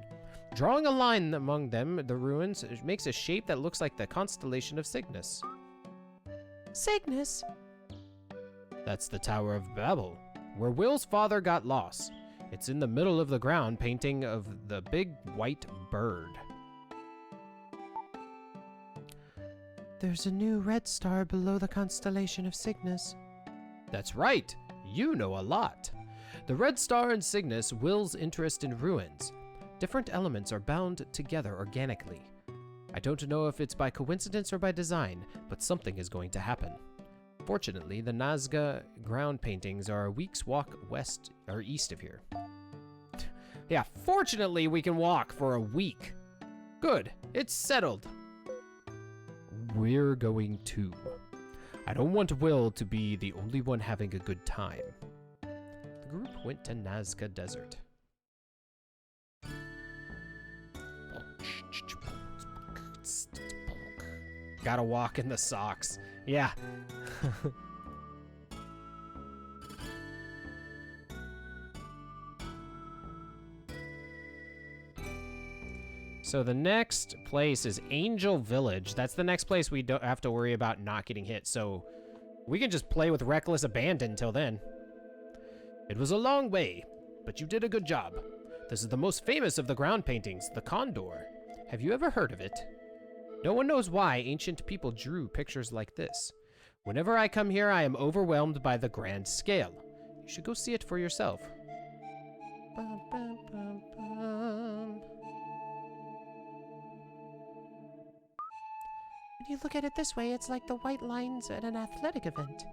Drawing a line among them, the ruins, makes a shape that looks like the constellation of Cygnus. Cygnus? That's the Tower of Babel, where Will's father got lost. It's in the middle of the ground, painting of the big white bird. There's a new red star below the constellation of Cygnus. That's right. You know a lot. The red star in Cygnus, Will's interest in ruins. Different elements are bound together organically. I don't know if it's by coincidence or by design, but something is going to happen. Fortunately, the Nazca ground paintings are a week's walk west or east of here. Yeah, fortunately we can walk for a week. Good, it's settled. We're going too. I don't want Will to be the only one having a good time. The group went to Nazca Desert. Gotta walk in the socks. Yeah. So the next place is Angel Village. That's the next place we don't have to worry about not getting hit. So we can just play with reckless abandon till then. It was a long way, but you did a good job. This is the most famous of the ground paintings, the Condor. Have you ever heard of it? No one knows why ancient people drew pictures like this. Whenever I come here, I am overwhelmed by the grand scale. You should go see it for yourself. Bum, bum, bum, bum. When you look at it this way, it's like the white lines at an athletic event.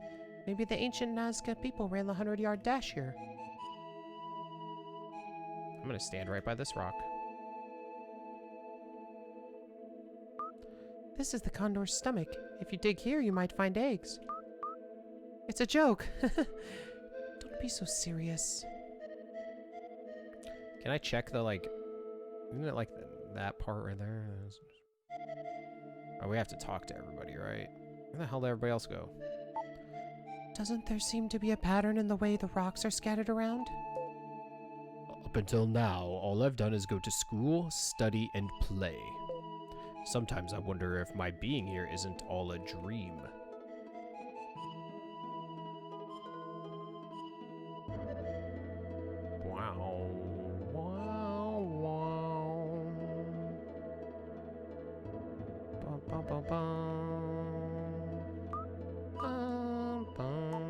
Maybe the ancient Nazca people ran the 100-yard dash here. I'm gonna stand right by this rock. This is the condor's stomach. If you dig here, you might find eggs. It's a joke. Don't be so serious. Can I check the, like... Isn't it like that part right there? Oh, we have to talk to everybody, right? Where the hell did everybody else go? Doesn't there seem to be a pattern in the way the rocks are scattered around? Up until now, all I've done is go to school, study, and play. Sometimes I wonder if my being here isn't all a dream. Wow. Wow, wow. Bum, bum, bum, bum. Bum, bum.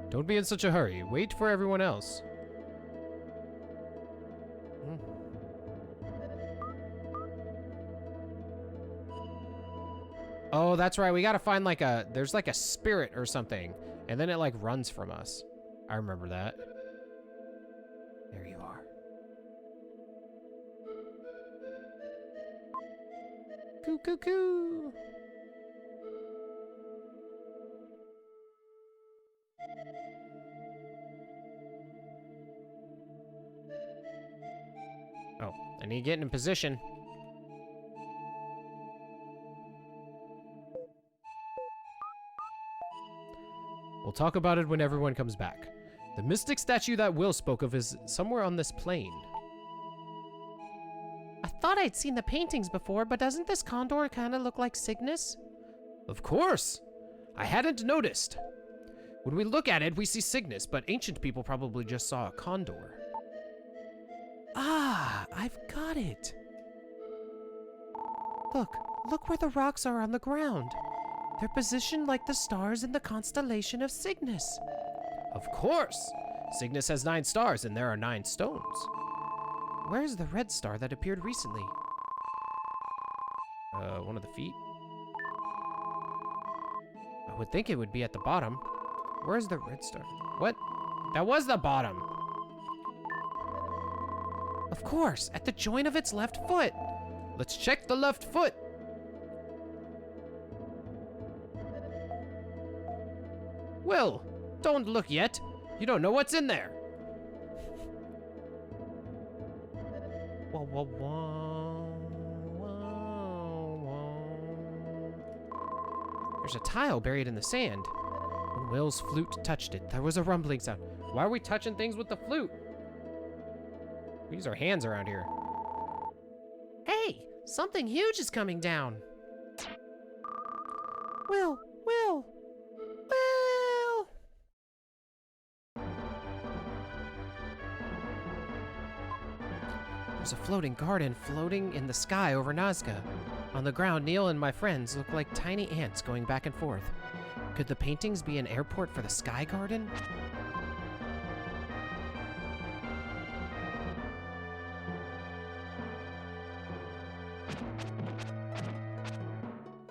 Don't be in such a hurry. Wait for everyone else. Oh, that's right. We gotta find like there's like a spirit or something. And then it like runs from us. I remember that. There you are. Coo, coo, coo. Oh, I need to get in position. We'll talk about it when everyone comes back. The mystic statue that Will spoke of is somewhere on this plane. I thought I'd seen the paintings before, but doesn't this condor kind of look like Cygnus? Of course! I hadn't noticed. When we look at it, we see Cygnus, but ancient people probably just saw a condor. Ah, I've got it. Look where the rocks are on the ground. They're positioned like the stars in the constellation of Cygnus. Of course! Cygnus has 9 stars, and there are 9 stones. Where's the red star that appeared recently? One of the feet? I would think it would be at the bottom. Where's the red star? What? That was the bottom! Of course, at the joint of its left foot. Let's check the left foot! Will, don't look yet. You don't know what's in there. Whoa, whoa, whoa, whoa, whoa. There's a tile buried in the sand. When Will's flute touched it, there was a rumbling sound. Why are we touching things with the flute? We use our hands around here. Hey, something huge is coming down. Will. There's a floating garden floating in the sky over Nazca. On the ground, Neil and my friends look like tiny ants going back and forth. Could the paintings be an airport for the Sky Garden?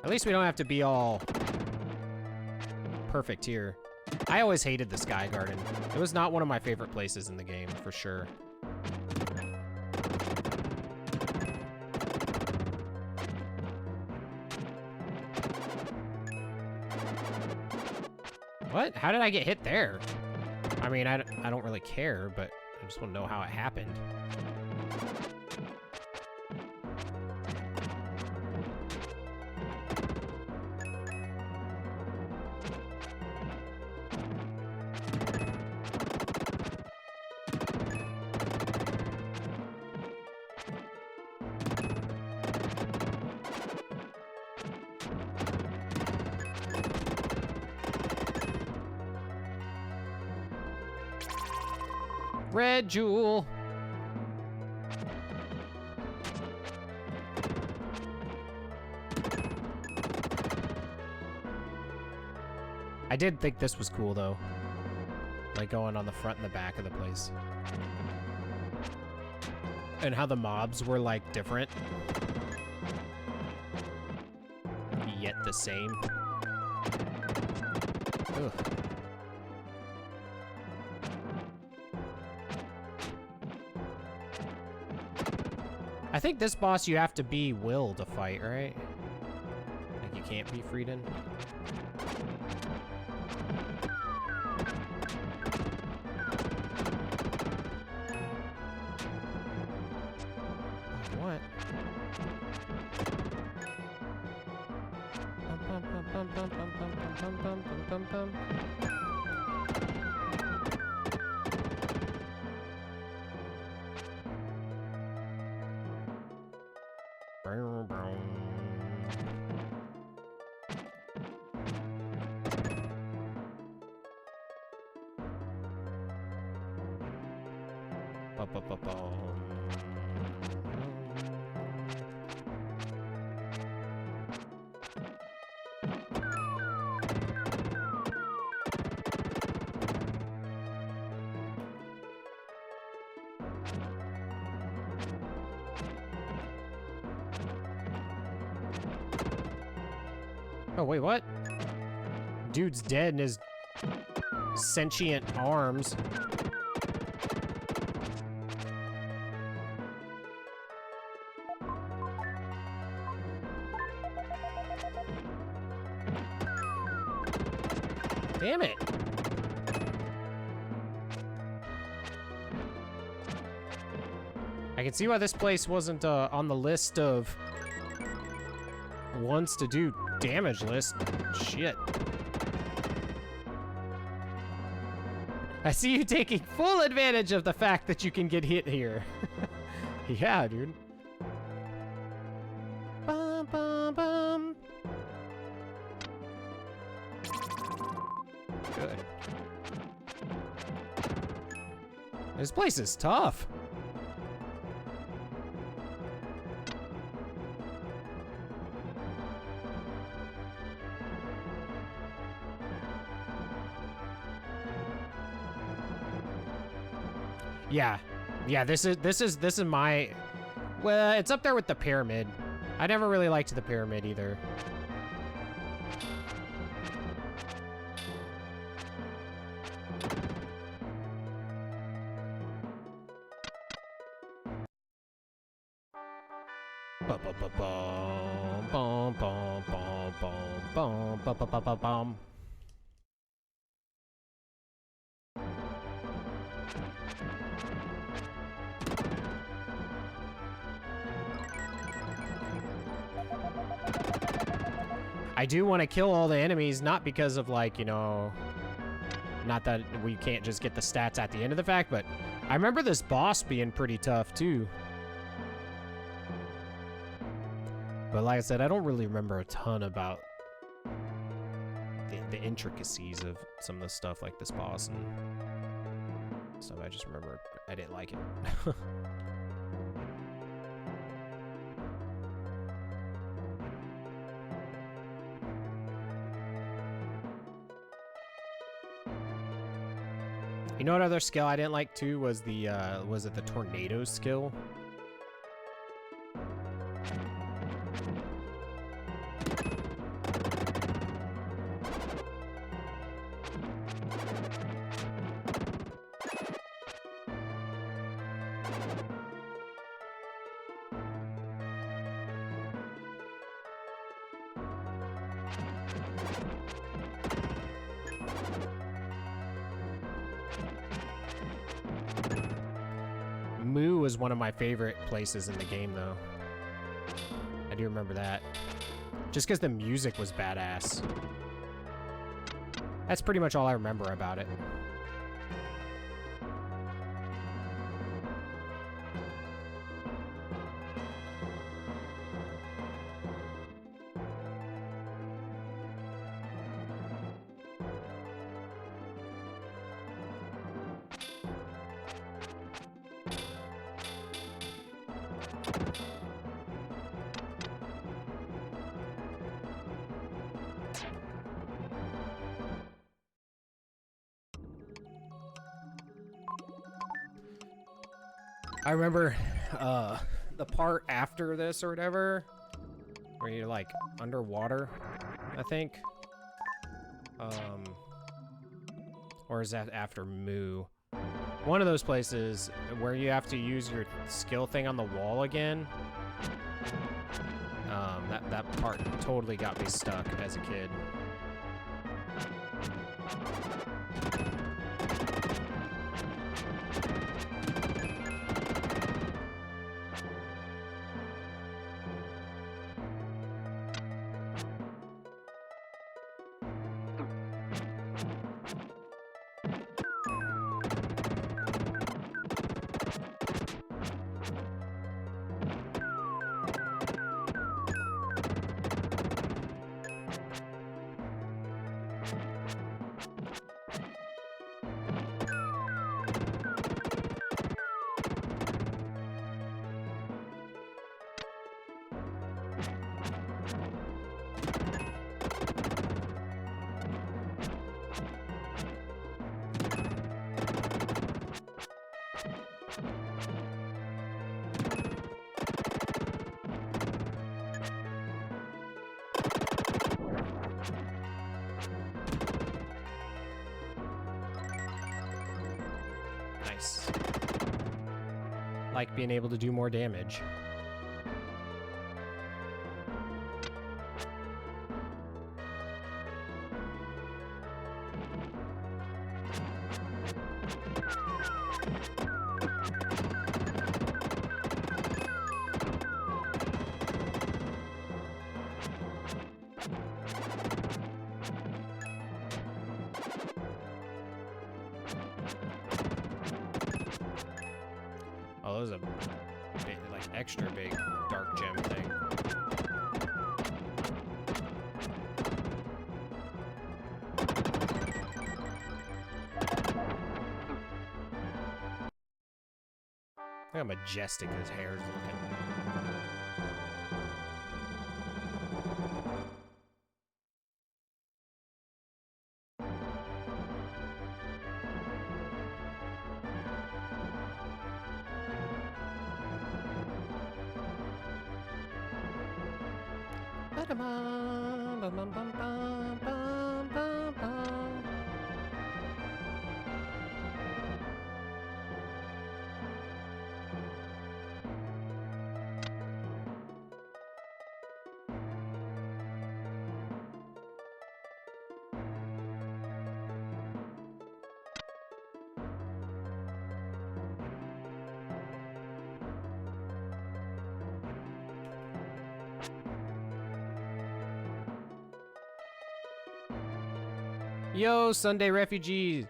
At least we don't have to be all perfect here. I always hated the Sky Garden. It was not one of my favorite places in the game, for sure. What? How did I get hit there? I mean, I don't really care, but I just want to know how it happened. Red jewel. I did think this was cool though. Like going on the front and the back of the place. And how the mobs were like different. Yet the same. Ugh. I think this boss you have to be Will to fight, right? Like you can't be Frieden. Oh, what? Bum, bum, bum, bum, bum, bum, bum, bum, bum, bum, bum. Oh, wait, what? Dude's dead in his sentient arms. Damn it. I can see why this place wasn't on the list of ones to do damage list. Shit. I see you taking full advantage of the fact that you can get hit here. Yeah, dude. Bum, bum, bum. Good. This place is tough. Yeah. Yeah, this is my, well, it's up there with the pyramid. I never really liked the pyramid either. Bum, bum, bum, bum, bum, bum, bum, bum, bum, bum, bum, bum. I do want to kill all the enemies, not because of, like, you know, not that we can't just get the stats at the end of the fact, but I remember this boss being pretty tough, too. But like I said, I don't really remember a ton about the intricacies of some of the stuff like this boss and stuff. I just remember I didn't like it. You know what other skill I didn't like too was the was it the tornado skill? Moo was one of my favorite places in the game, though. I do remember that. Just because the music was badass. That's pretty much all I remember about it. I remember the part after this or whatever, where you're like underwater, I think. Or is that after Moo? One of those places where you have to use your skill thing on the wall again. That part totally got me stuck as a kid. Nice. Like being able to do more damage. well, it was a big, like extra big dark gem thing. Look how majestic his hair is looking. Yo, Sunday refugees!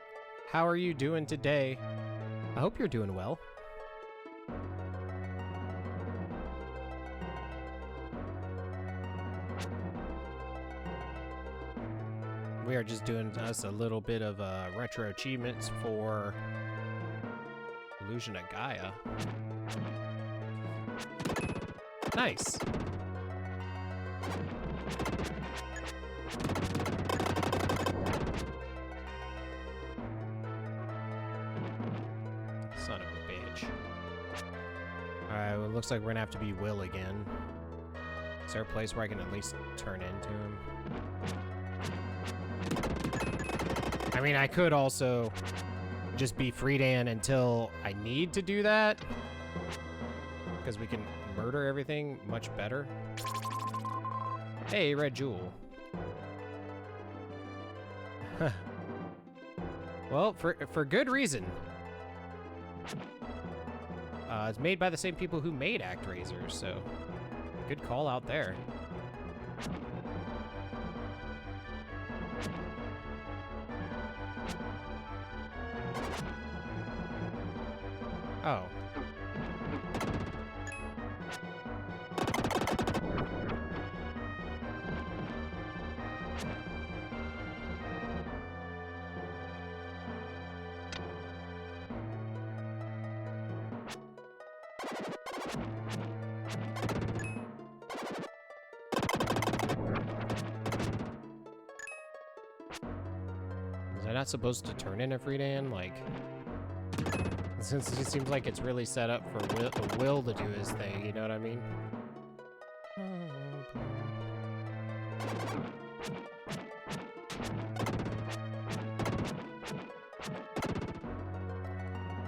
How are you doing today? I hope you're doing well. We are just doing us a little bit of retro achievements for Illusion of Gaia. Nice. Son of a bitch. Alright, well, it looks like we're gonna have to be Will again. Is there a place where I can at least turn into him? I mean, I could also just be Friedan until I need to do that. Because we can murder everything much better. Hey, Red Jewel. Well, for good reason. It's made by the same people who made ActRaiser, so good call out there. Oh. Was I not supposed to turn into Friedan? Like, since it seems like it's really set up for Will to do his thing, you know what I mean?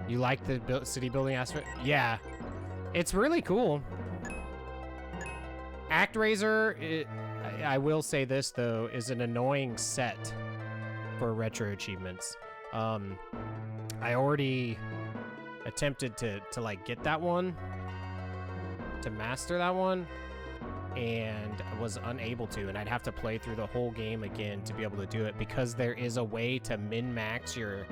You like the city building aspect? Yeah, it's really cool. ActRaiser, I will say this though, is an annoying set for retro achievements. I already attempted to like get that one, to master that one, and was unable to, and I'd have to play through the whole game again to be able to do it, because there is a way to min-max your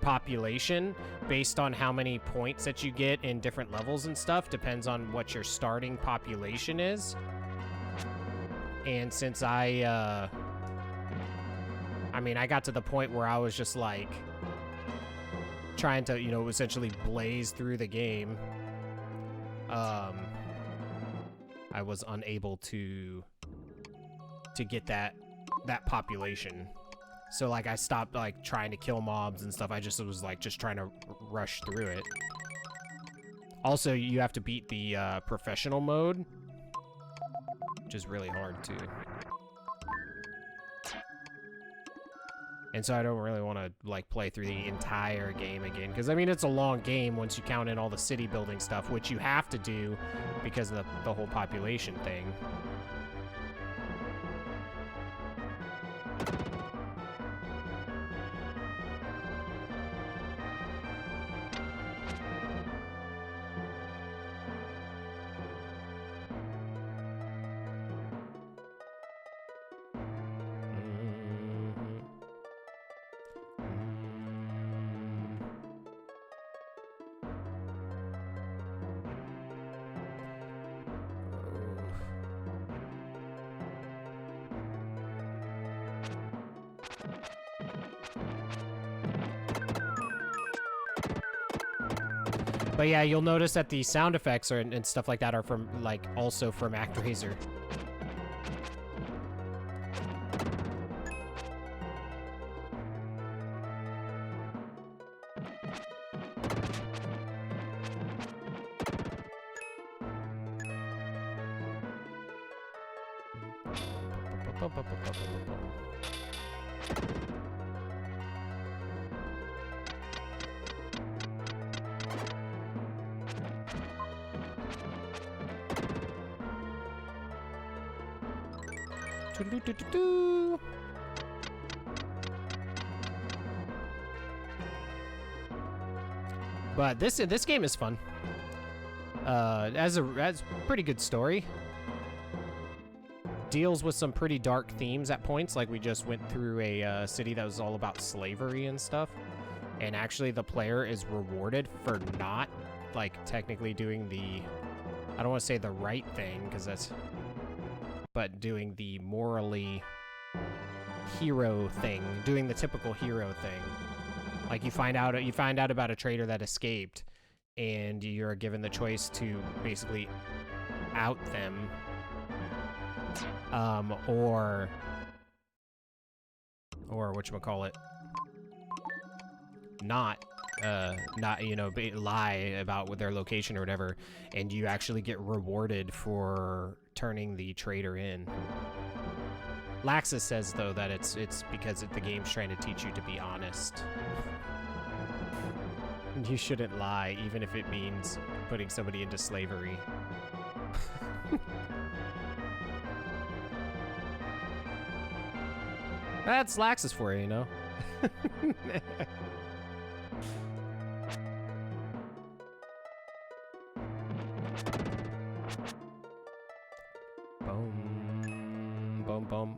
population based on how many points that you get in different levels and stuff. Depends on what your starting population is. And since I mean, I got to the point where I was just like trying to, you know, essentially blaze through the game. I was unable to get that population. So like I stopped like trying to kill mobs and stuff. I just was like just trying to rush through it. Also, you have to beat the professional mode, which is really hard too. And so I don't really want to like play through the entire game again, because I mean it's a long game once you count in all the city building stuff, which you have to do because of the whole population thing. But yeah, you'll notice that the sound effects and stuff like that are from, like, also from ActRaiser. Doo-doo-doo-doo-doo. But this game is fun. Has pretty good story. Deals with some pretty dark themes at points, like we just went through a city that was all about slavery and stuff. And actually the player is rewarded for not, like, technically doing the, I don't want to say the right thing, because that's, but doing the morally hero thing, doing the typical hero thing. Like you find out about a traitor that escaped, and you're given the choice to basically out them, or whatchamacallit, not lie about their location or whatever, and you actually get rewarded for turning the traitor in. Laxus says though that it's because the game's trying to teach you to be honest. You shouldn't lie, even if it means putting somebody into slavery. That's Laxus for you, you know? Boom. Boom, boom.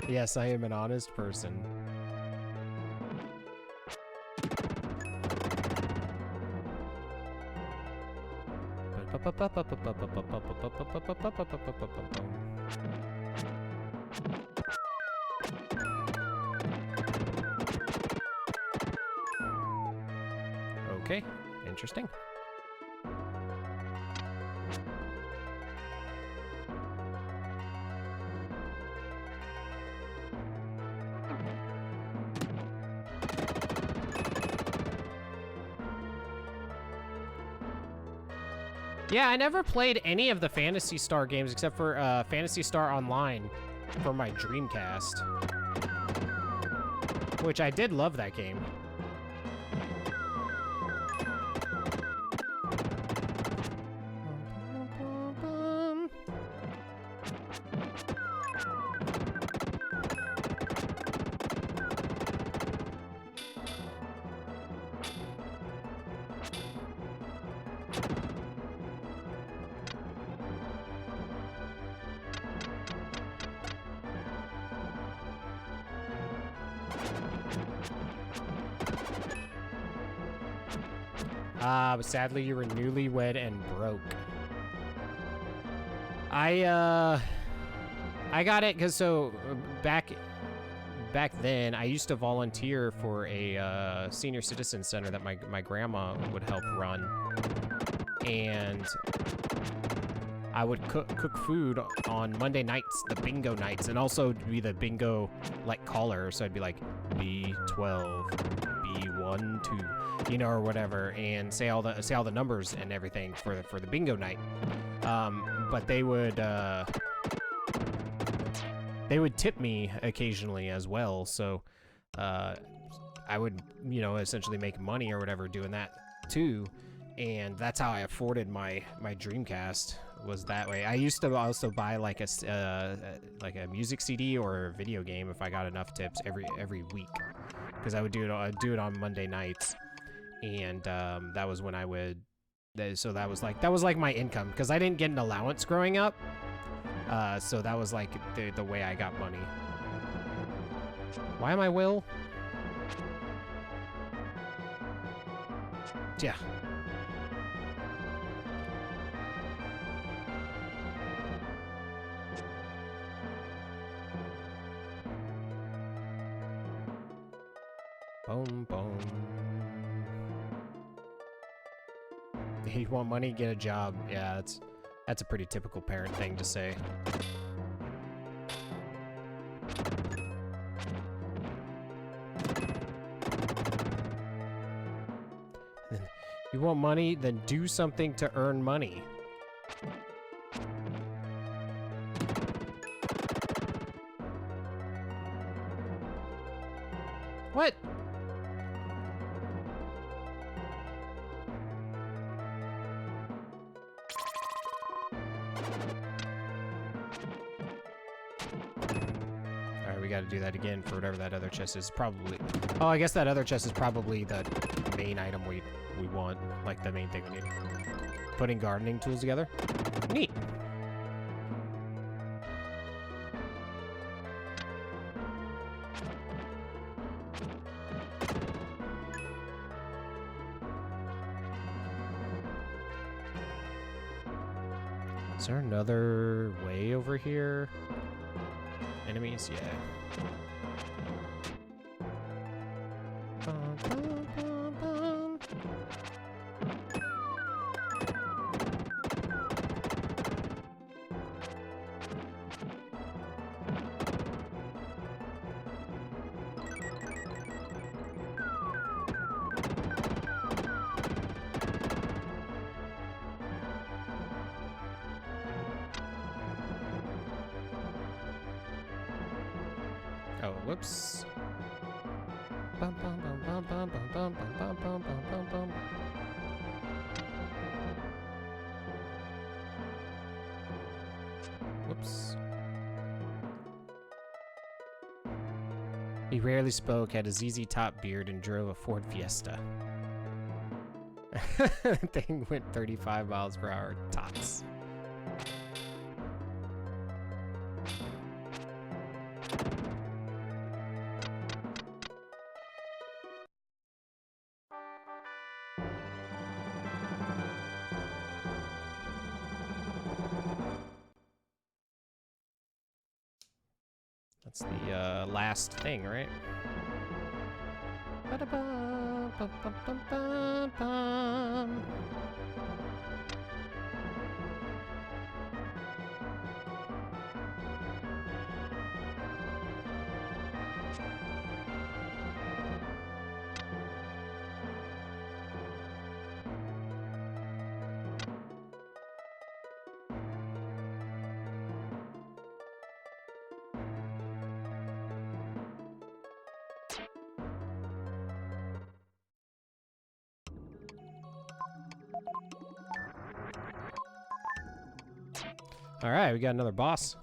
Yes, I am an honest person. Okay, interesting. Yeah, I never played any of the Phantasy Star games except for Phantasy Star Online for my Dreamcast, which I did love that game. But sadly you were newlywed and broke. I got it because back then I used to volunteer for a senior citizen center that my grandma would help run, and I would cook food on Monday nights, the bingo nights, and also be the bingo like caller. So I'd be like B12, B12. You know, or whatever, and say all the numbers and everything for the bingo night. But they would tip me occasionally as well, so I would, you know, essentially make money or whatever doing that too, and that's how I afforded my Dreamcast, was that way. I used to also buy like a music CD or a video game if I got enough tips every week, because I would do it on Monday nights. And that was when I would, so that was like my income, because I didn't get an allowance growing up, so that was like the way I got money. Why am I Will? Yeah. Boom, boom. You want money? Get a job. Yeah, that's a pretty typical parent thing to say. You want money? Then do something to earn money. What? Alright, we gotta do that again for whatever that other chest is. Probably. Oh, I guess that other chest is probably the main item we want. Like the main thing we need. Putting gardening tools together. Neat. Is there another way over here? Enemies? Yeah. Bum, bum, bum, bum. Oh, whoops. Bum, bum, bum, bum, bum, bum, bum, bum, bum, bum, bum, bum. Whoops. He rarely spoke, had a ZZ Top beard, and drove a Ford Fiesta. That thing went 35 miles per hour tops. That's the last thing, right? Ba-da-bum, bum, bum, bum, bum, bum. All right, we got another boss.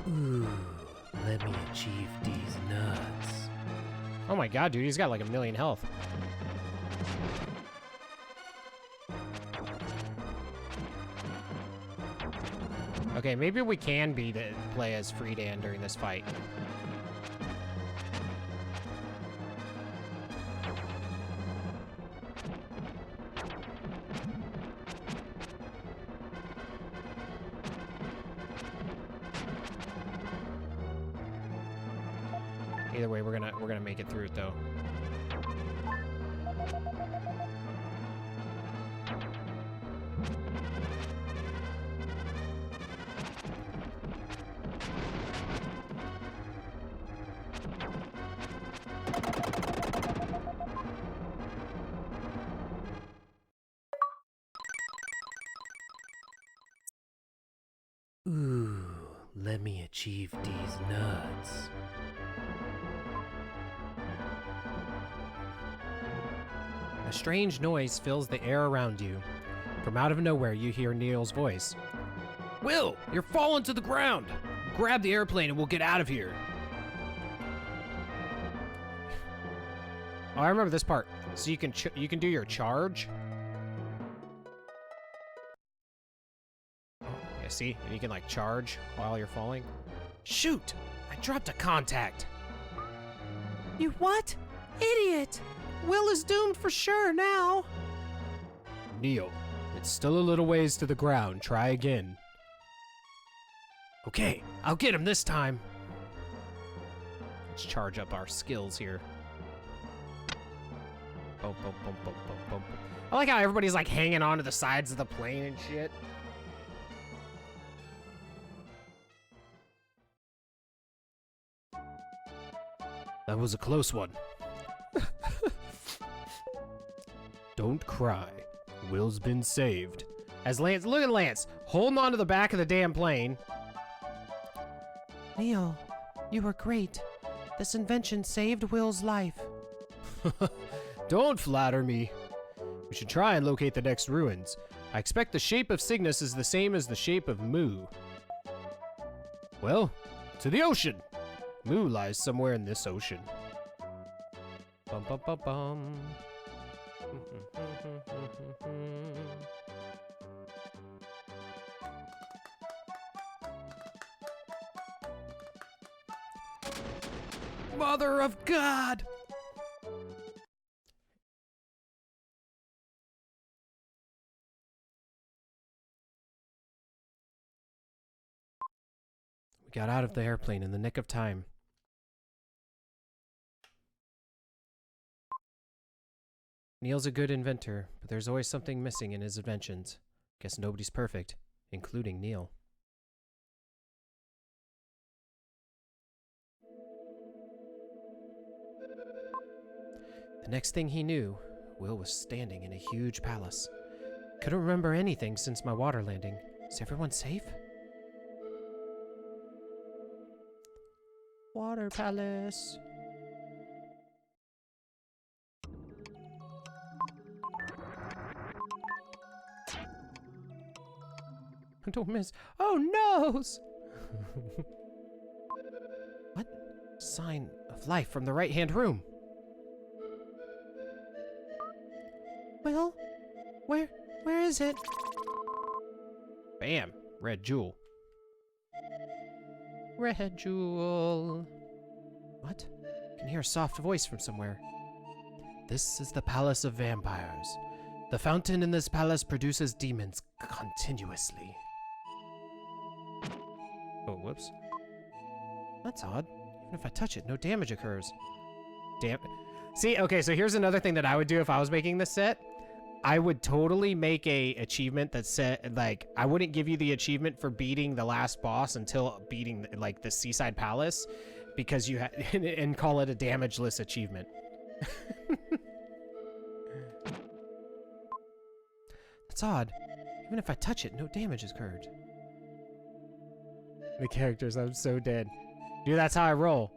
Ooh, let me achieve these nuts. Oh my god, dude, he's got like 1,000,000 health. Okay, maybe we can play as Friedan during this fight. Either way, we're gonna make it through it though. Ooh, let me achieve these nuts. A strange noise fills the air around you. From out of nowhere, you hear Neil's voice. Will, you're falling to the ground. Grab the airplane and we'll get out of here. Oh, I remember this part. So you can do your charge. Yeah, see? And you can like charge while you're falling. Shoot! I dropped a contact. You what? Idiot! Will is doomed for sure now. Neo, it's still a little ways to the ground. Try again. Okay, I'll get him this time. Let's charge up our skills here. Boom, boom, boom, boom, boom, boom. I like how everybody's like hanging onto the sides of the plane and shit. That was a close one. Don't cry. Will's been saved. As Lance, look at Lance, holding onto the back of the damn plane. Neil, you were great. This invention saved Will's life. Don't flatter me. We should try and locate the next ruins. I expect the shape of Cygnus is the same as the shape of Mu. Well, to the ocean. Mu lies somewhere in this ocean. Bum bum bum bum. Mother of God! We got out of the airplane in the nick of time. Neil's a good inventor, but there's always something missing in his inventions. Guess nobody's perfect, including Neil. The next thing he knew, Will was standing in a huge palace. Couldn't remember anything since my water landing. Is everyone safe? Water palace. Don't miss. Oh, noes! What? Sign of life from the right-hand room. Will? Where is it? Bam! Red jewel. Red jewel. What? I can hear a soft voice from somewhere. This is the Palace of Vampires. The fountain in this palace produces demons continuously. Oh, whoops. That's odd. Even if I touch it, no damage occurs. Damn. See, okay, so here's another thing that I would do if I was making this set. I would totally make a achievement that said, like, I wouldn't give you the achievement for beating the last boss until beating, like, the Seaside Palace, because you and call it a damageless achievement. That's odd. Even if I touch it, no damage is occurred. The characters, I'm so dead. Dude, that's how I roll.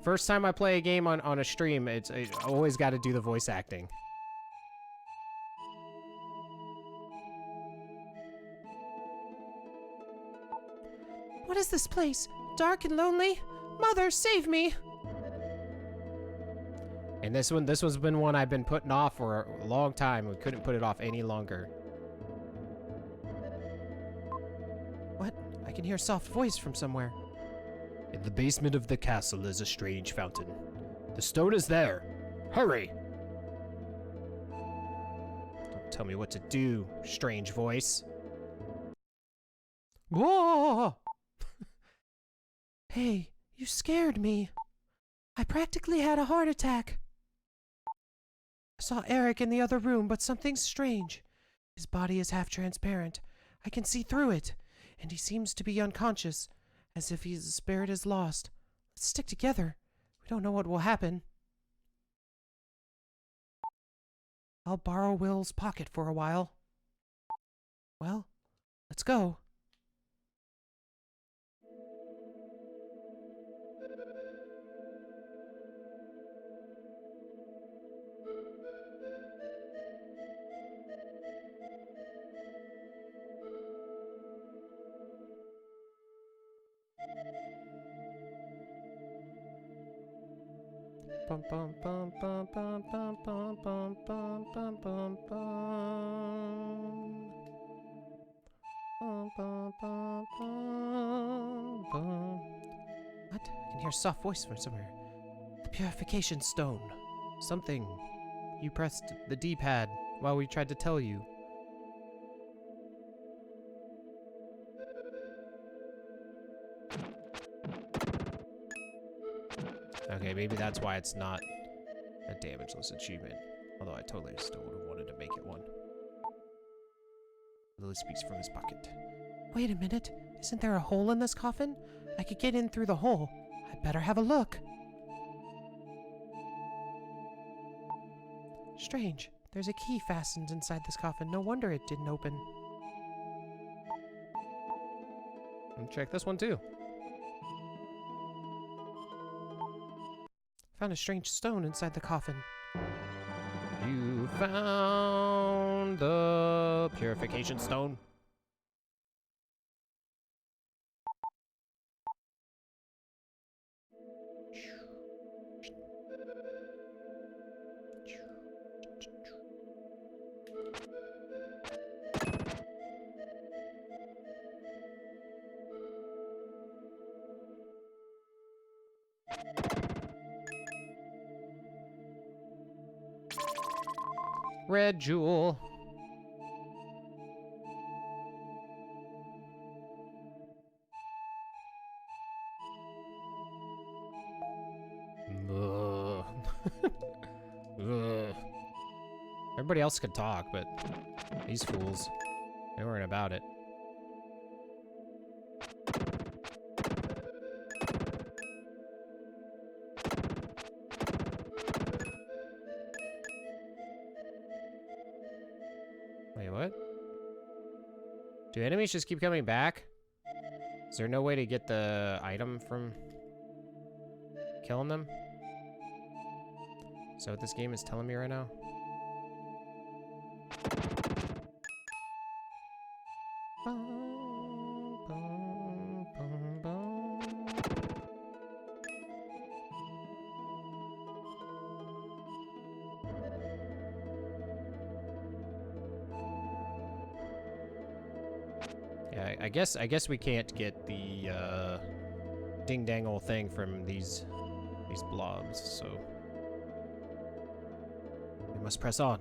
First time I play a game on a stream, I always got to do the voice acting. What is this place? Dark and lonely? Mother, save me! And this one's been one I've been putting off for a long time. We couldn't put it off any longer. What? I can hear a soft voice from somewhere. In the basement of the castle is a strange fountain. The stone is there. Hurry! Don't tell me what to do, strange voice. Whoa! Hey, you scared me. I practically had a heart attack. I saw Eric in the other room, but something's strange. His body is half transparent. I can see through it, and he seems to be unconscious, as if his spirit is lost. Let's stick together. We don't know what will happen. I'll borrow Will's pocket for a while. Well, let's go. bum bum bum bum bum bum bum bum bum bum bum bum. Bum bum bum bum bum. What? I can hear a soft voice from somewhere. The purification stone. Something. You pressed the D-pad while we tried to tell you. Okay, maybe that's why it's not a damageless achievement. Although I totally still would have wanted to make it one. Lily speaks from his pocket. Wait a minute. Isn't there a hole in this coffin? I could get in through the hole. I'd better have a look. Strange. There's a key fastened inside this coffin. No wonder it didn't open. And check this one too. Found a strange stone inside the coffin. You found the purification stone. Red jewel. Ugh. Ugh. Everybody else could talk, but these fools, they weren't about it. Wait, what? Do enemies just keep coming back? Is there no way to get the item from killing them? Is that what this game is telling me right now? Yeah, I guess we can't get the ding dangle thing from these blobs, so we must press on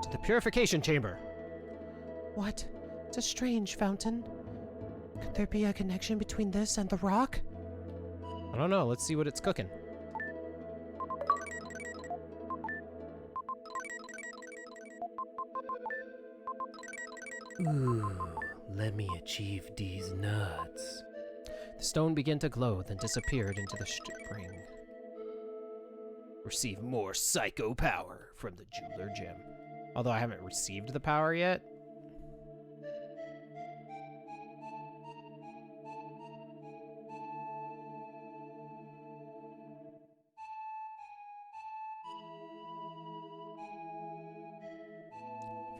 to the purification chamber. What? It's a strange fountain. Could there be a connection between this and the rock? I don't know. Let's see what it's cooking. Ooh, let me achieve these nuts. The stone began to glow, then disappeared into the spring. Receive more psycho power from the jeweler gem. Although I haven't received the power yet.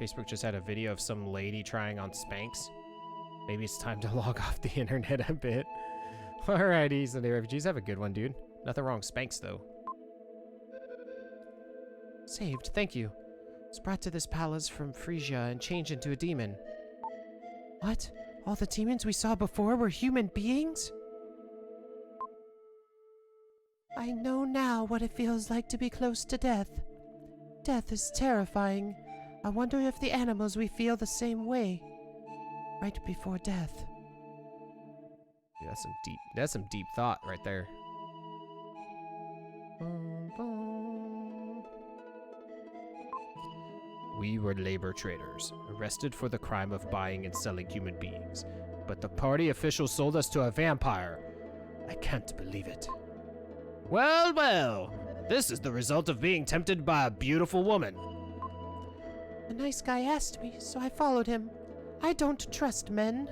Facebook just had a video of some lady trying on Spanx. Maybe it's time to log off the internet a bit. Alrighty, Sunday Refugees, have a good one, dude. Nothing wrong with Spanx, though. Saved, thank you. Was brought to this palace from Frisia and changed into a demon. What? All the demons we saw before were human beings? I know now what it feels like to be close to death. Death is terrifying. I wonder if the animals we feel the same way. Right before death. Yeah, that's some deep thought right there. We were labor traders, arrested for the crime of buying and selling human beings. But the party officials sold us to a vampire. I can't believe it. Well, well, this is the result of being tempted by a beautiful woman. A nice guy asked me, so I followed him. I don't trust men.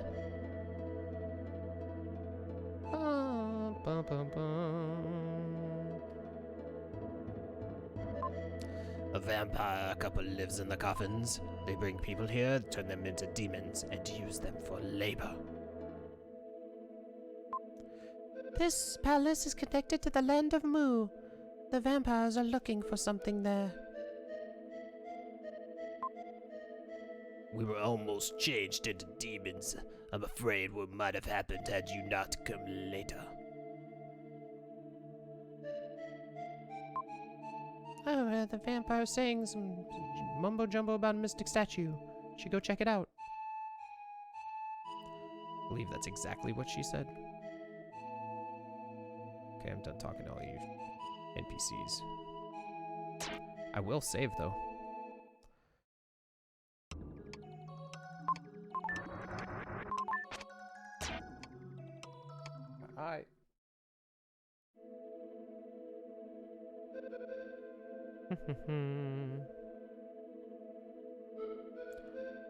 A vampire couple lives in the coffins. They bring people here, turn them into demons, and use them for labor. This palace is connected to the land of Mu. The vampires are looking for something there. We were almost changed into demons. I'm afraid what might have happened had you not come later. Oh, the vampire saying some mumbo jumbo about a mystic statue. Should go check it out. I believe that's exactly what she said. Okay, I'm done talking to all you NPCs. I will save, though. Alright.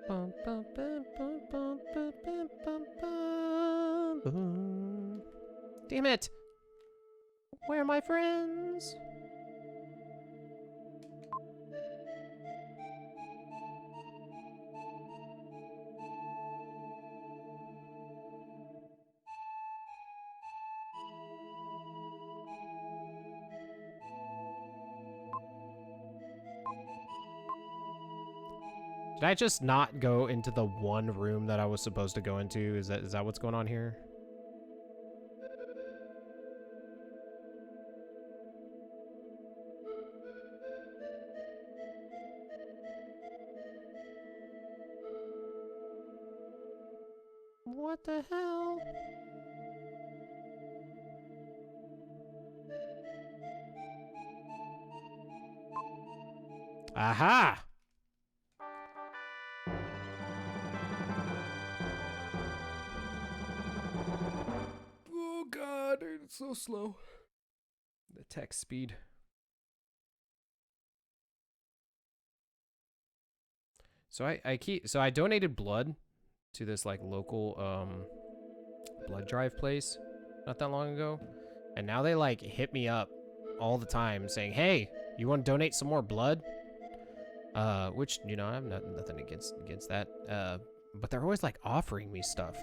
Bum, bum, bum, bum, bum, bum, bum, bum, bum, bum. Damn it! Where are my friends? Did I just not go into the one room that I was supposed to go into? Is that what's going on here? What the hell? Aha! Oh god, it's so slow. The text speed. So I donated blood to this like local blood drive place not that long ago, and now they like hit me up all the time saying, "Hey, you want to donate some more blood?" Which, you know, I have nothing against that. But they're always like offering me stuff.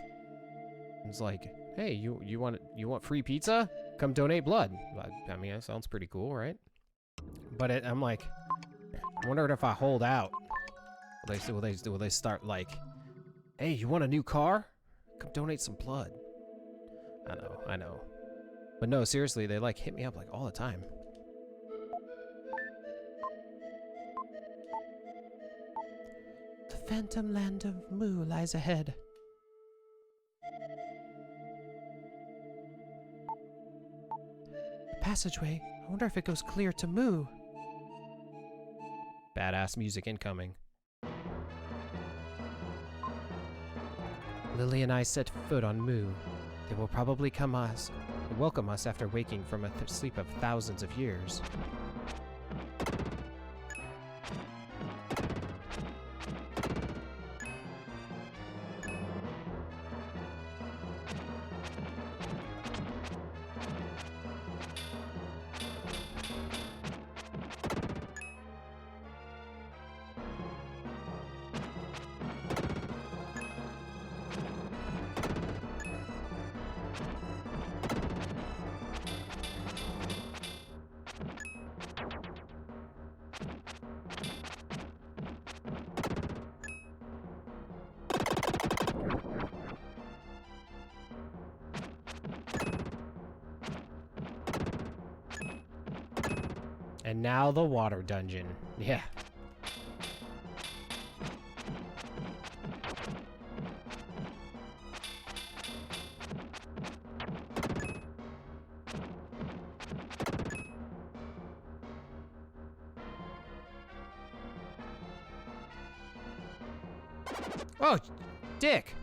It's like, "Hey, you want free pizza? Come donate blood." I mean, that sounds pretty cool, right? But I'm like, I wondered if I hold out, will they start like, "Hey, you want a new car? Come donate some blood." I know. But no, seriously, they like hit me up like all the time. The phantom land of Mu lies ahead. Passageway. I wonder if it goes clear to Mu. Badass music incoming. Lily and I set foot on Mu. They will probably welcome us after waking from a sleep of thousands of years. And now the water dungeon. Yeah. Oh, dick.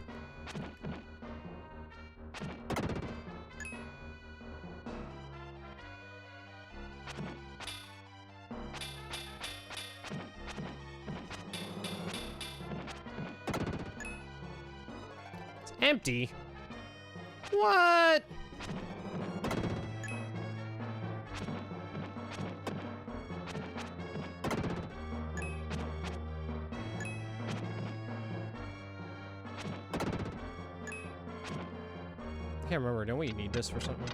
Empty? What? I can't remember. Don't we need this for something?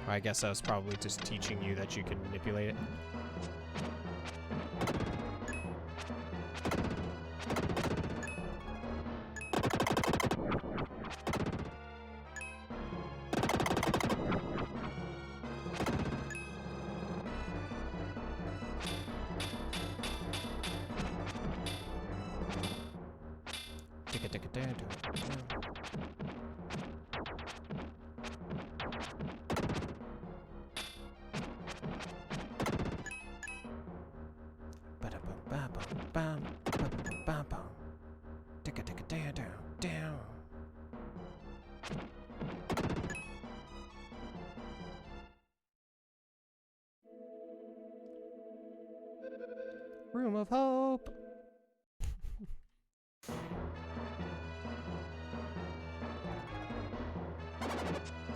I guess I was probably just teaching you that you can manipulate it. Room of Hope.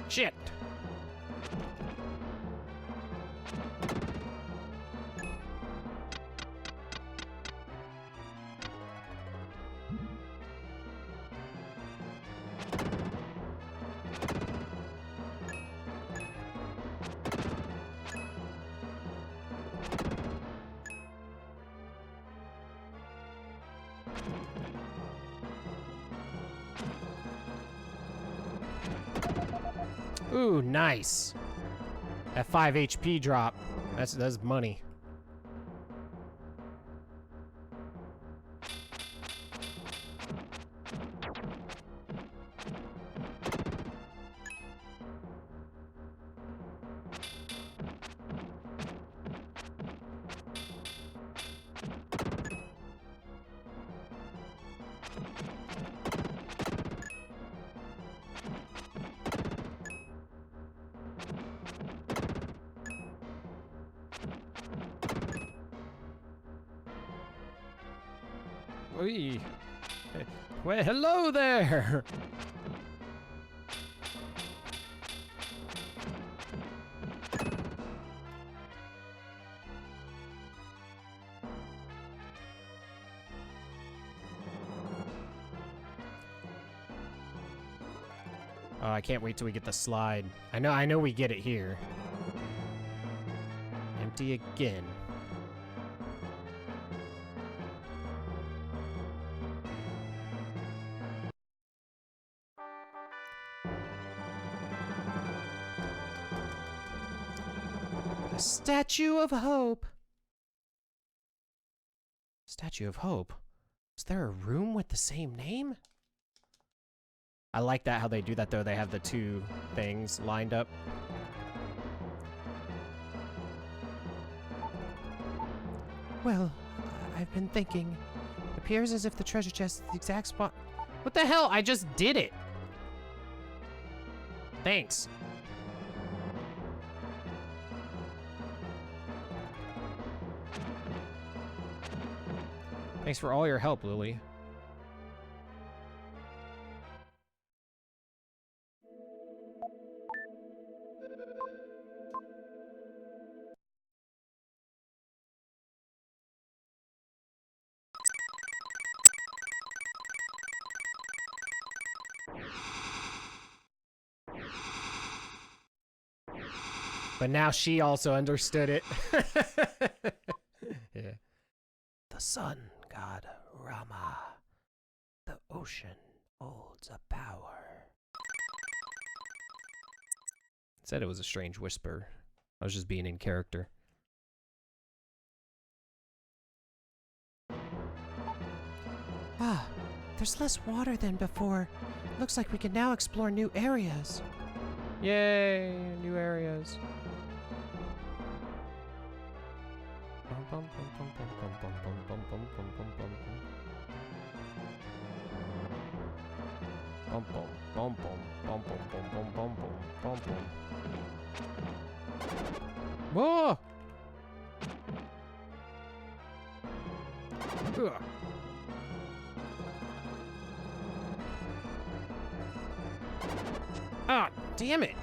Shit. Ooh, nice. That 5 HP drop. That's money. Oy. Well, hello there. Oh, I can't wait till we get the slide. I know we get it here. Empty again. The Statue of Hope. Statue of Hope? Is there a room with the same name? I like that how they do that though. They have the two things lined up. Well, I've been thinking. It appears as if the treasure chest is the exact spot. What the hell? I just did it. Thanks. Thanks for all your help, Lily. But now she also understood it. Yeah. The sun god Rama. The ocean holds a power. Said it was a strange whisper. I was just being in character. Ah, there's less water than before. Looks like we can now explore new areas. Yay, new areas. Whoa! Ugh. Ah, damn it.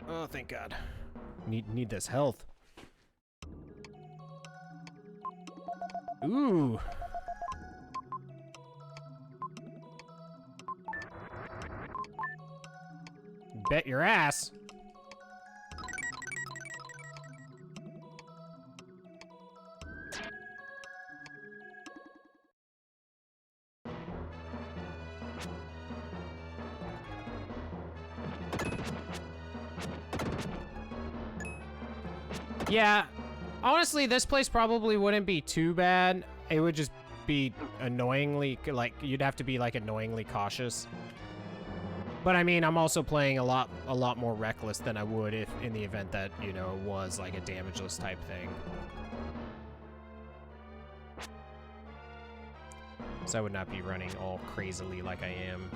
Oh, thank God. Need this health. Ooh. Bet your ass. Yeah, honestly, this place probably wouldn't be too bad. It would just be annoyingly, like, you'd have to be, like, annoyingly cautious. But I mean, I'm also playing a lot more reckless than I would if in the event that, you know, it was like a damageless type thing. So I would not be running all crazily like I am.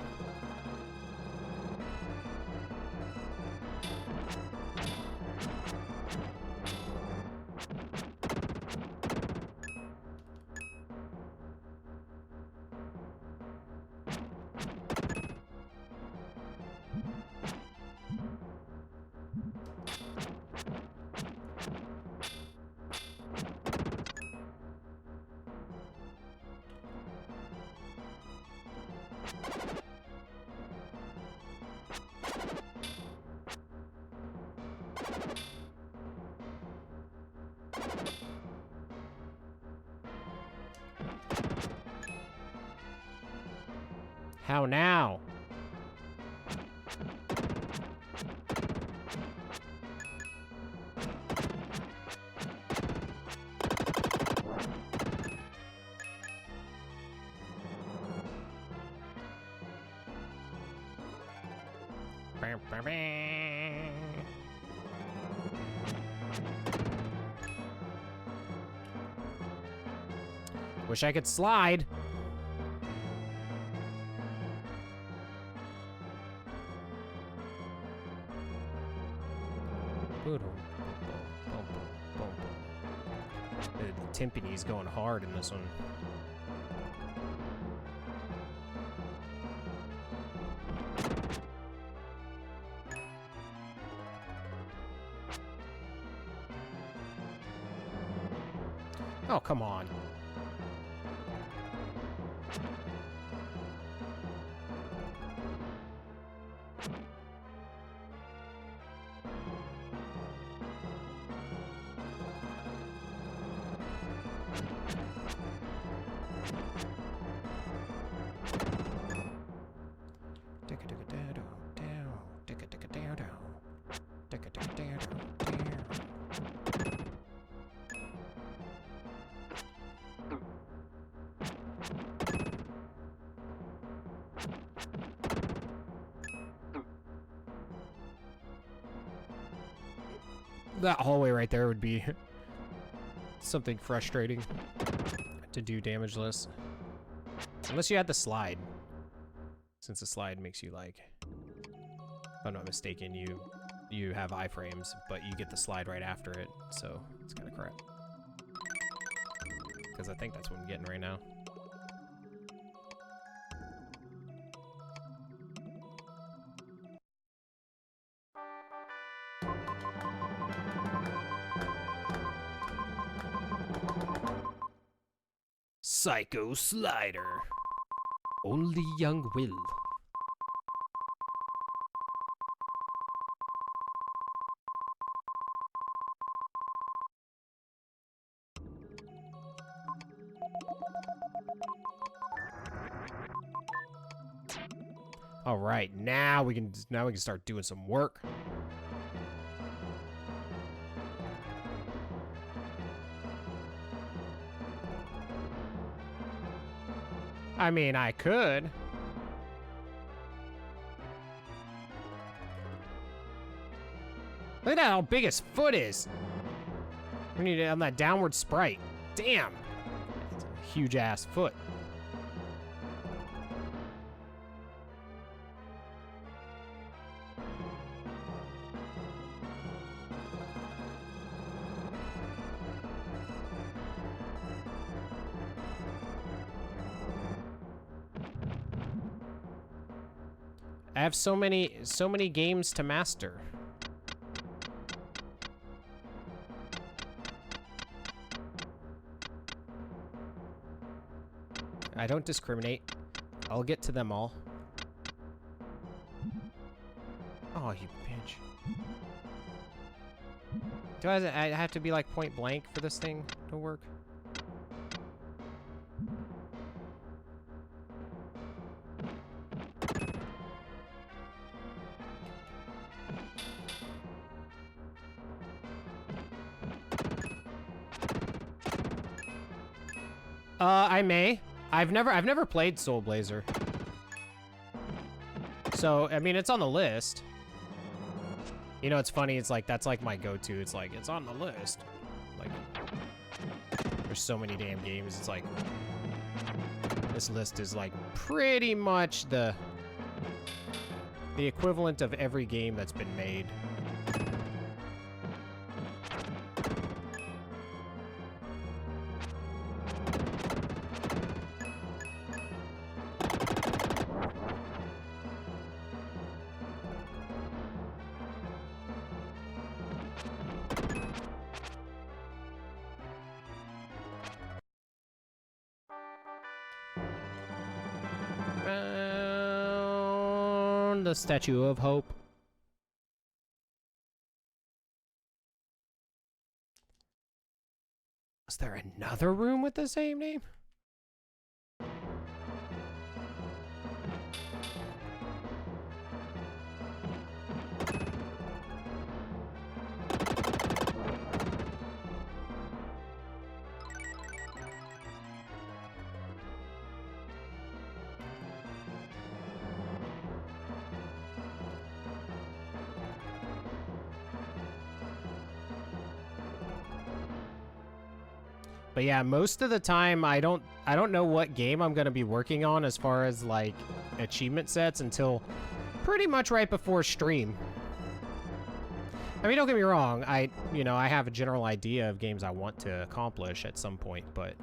How now? Wish I could slide. The timpani's going hard in this one. Oh, come on. That hallway right there would be something frustrating to do damageless. Unless you had the slide. Since the slide makes you, like, if I'm not mistaken, you have iframes, but you get the slide right after it, so it's kind of crap. Because I think that's what I'm getting right now. Psycho Slider. Only young Will. All right, now we can start doing some work. I mean, I could. Look at how big his foot is. We need it on that downward sprite. Damn. That's a huge ass foot. I have so many games to master. I don't discriminate. I'll get to them all. Oh, you bitch. Do I have to be like point blank for this thing to work? I may. I've never played Soul Blazer. So, I mean, it's on the list. You know, it's funny, it's like, that's like my go-to. It's like, it's on the list. Like, there's so many damn games. It's like, this list is like pretty much the equivalent of every game that's been made. Found the Statue of Hope. Is there another room with the same name? But yeah, most of the time I don't know what game I'm gonna be working on as far as like achievement sets until pretty much right before stream. I mean, don't get me wrong, I have a general idea of games I want to accomplish at some point, but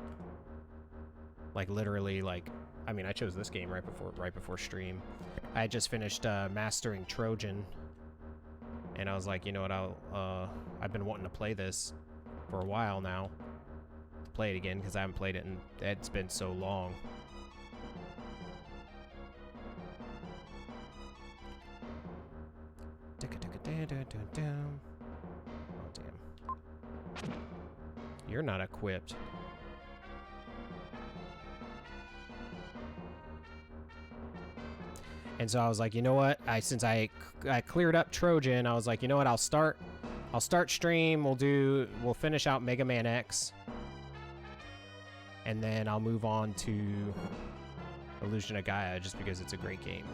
like literally like, I mean, I chose this game right before stream. I had just finished mastering Trojan, and I was like, you know what, I've been wanting to play this for a while now. Play it again because I haven't played it and it's been so long. Oh damn. You're not equipped. And so I was like, you know what? Since I cleared up Trojan, I was like, you know what? I'll start stream. We'll finish out Mega Man X. And then I'll move on to Illusion of Gaia just because it's a great game.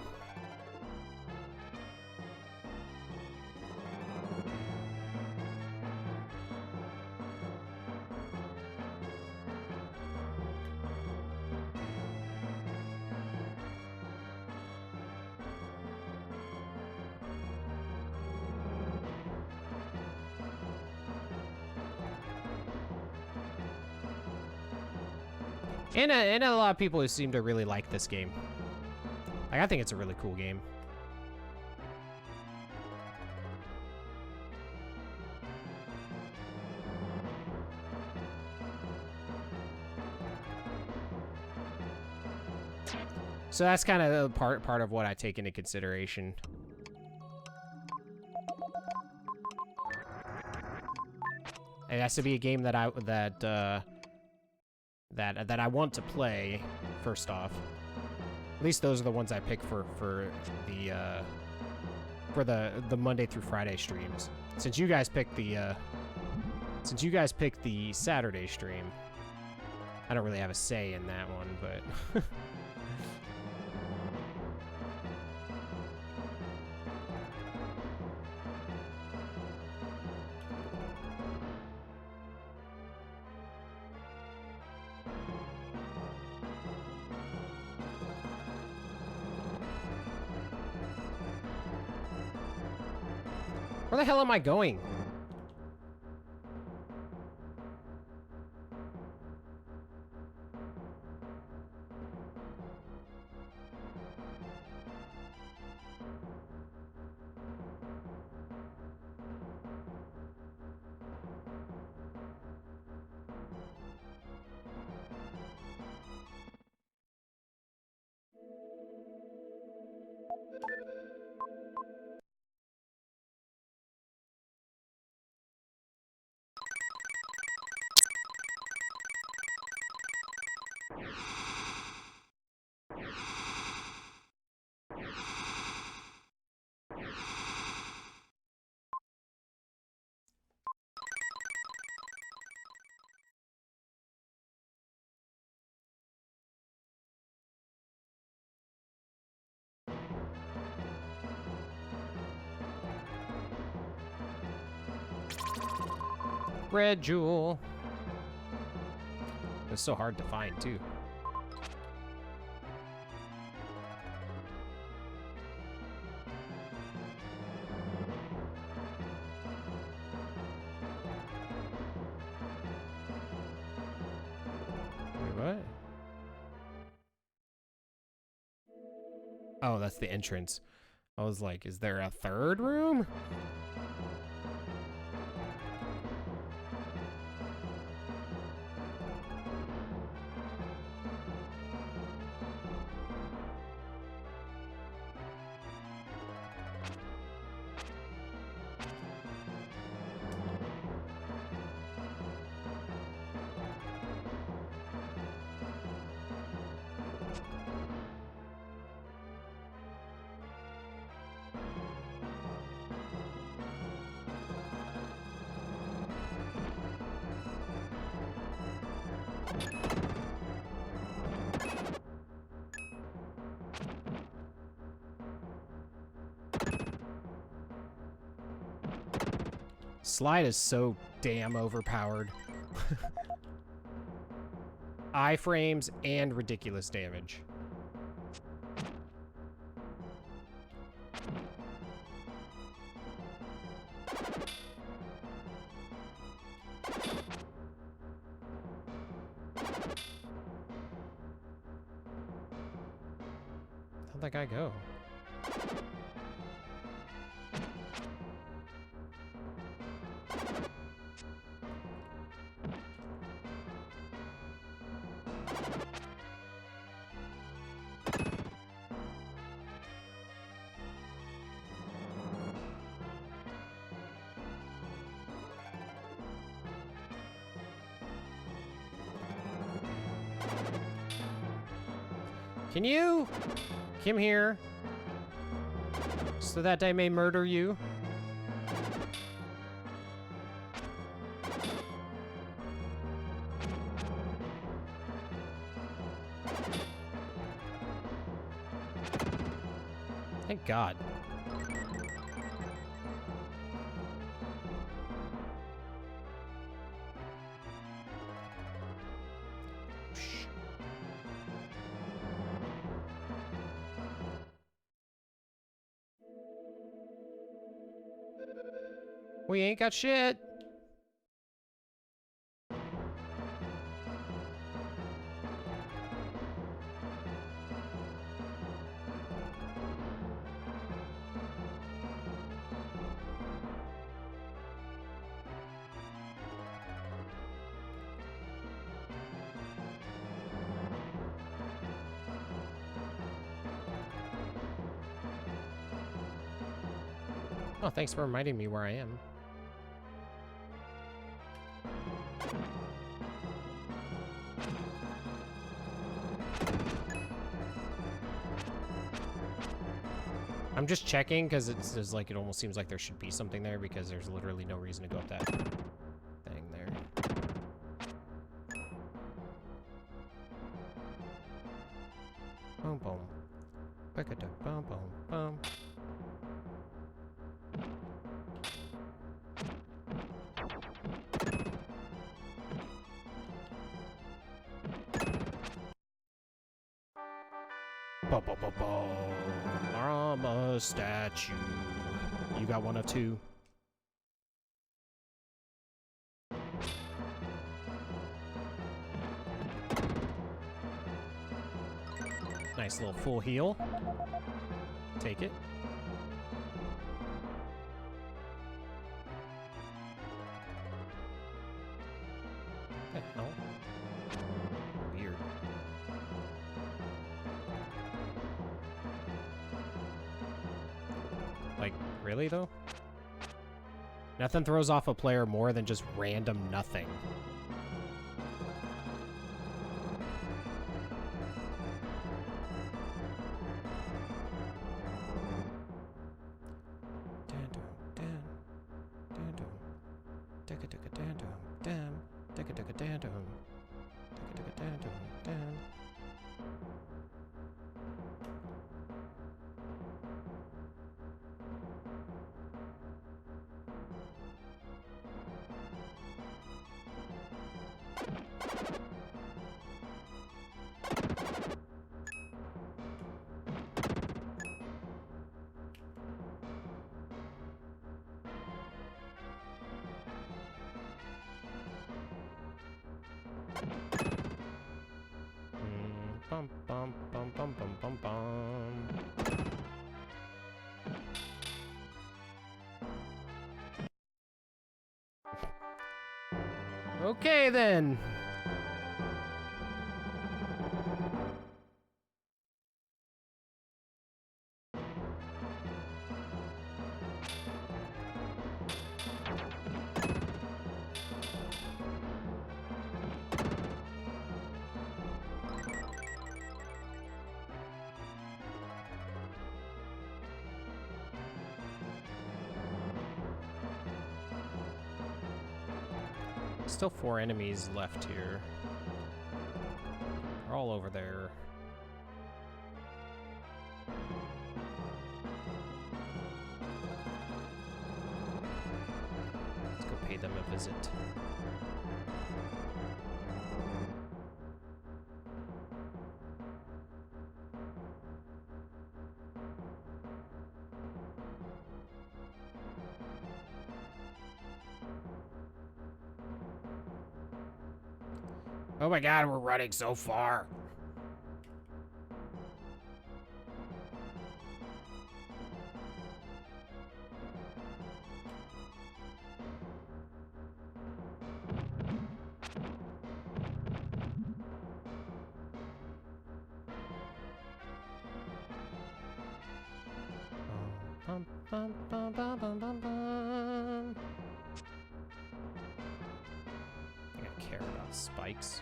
And a lot of people who seem to really like this game. Like, I think it's a really cool game. So that's kind of part of what I take into consideration. It has to be a game that I want to play first off. At least those are the ones I pick for the Monday through Friday streams. Since you guys picked the Saturday stream, I don't really have a say in that one, but where the hell am I going? Red jewel. It's so hard to find, too. Wait, what? Oh, that's the entrance. I was like, is there a third room? Slide is so damn overpowered. Iframes and ridiculous damage. How'd that guy go? Can you come here so that I may murder you? Thank God. We ain't got shit. Oh, thanks for reminding me where I am. I'm just checking because it's like it almost seems like there should be something there because there's literally no reason to go up that thing there. Boom boom. Boom boom boom. Llama statue. You got one of two. Nice little full heal. Take it. What the hell? Weird. Like, really though? Nothing throws off a player more than just random nothing. bum, bum, bum, bum, bum, bum, bum. Okay, then. Still 4 enemies left here. They're all over there. Let's go pay them a visit. Oh my god, we're running so far. Bum, bum, bum, bum, bum, bum, bum. I think I care about spikes.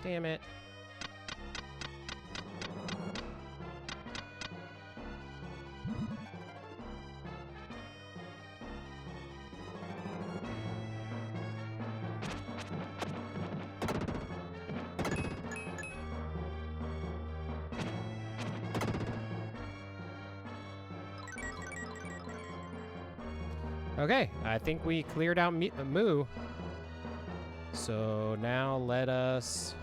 Damn it. Okay, I think we cleared out Moo. So now let us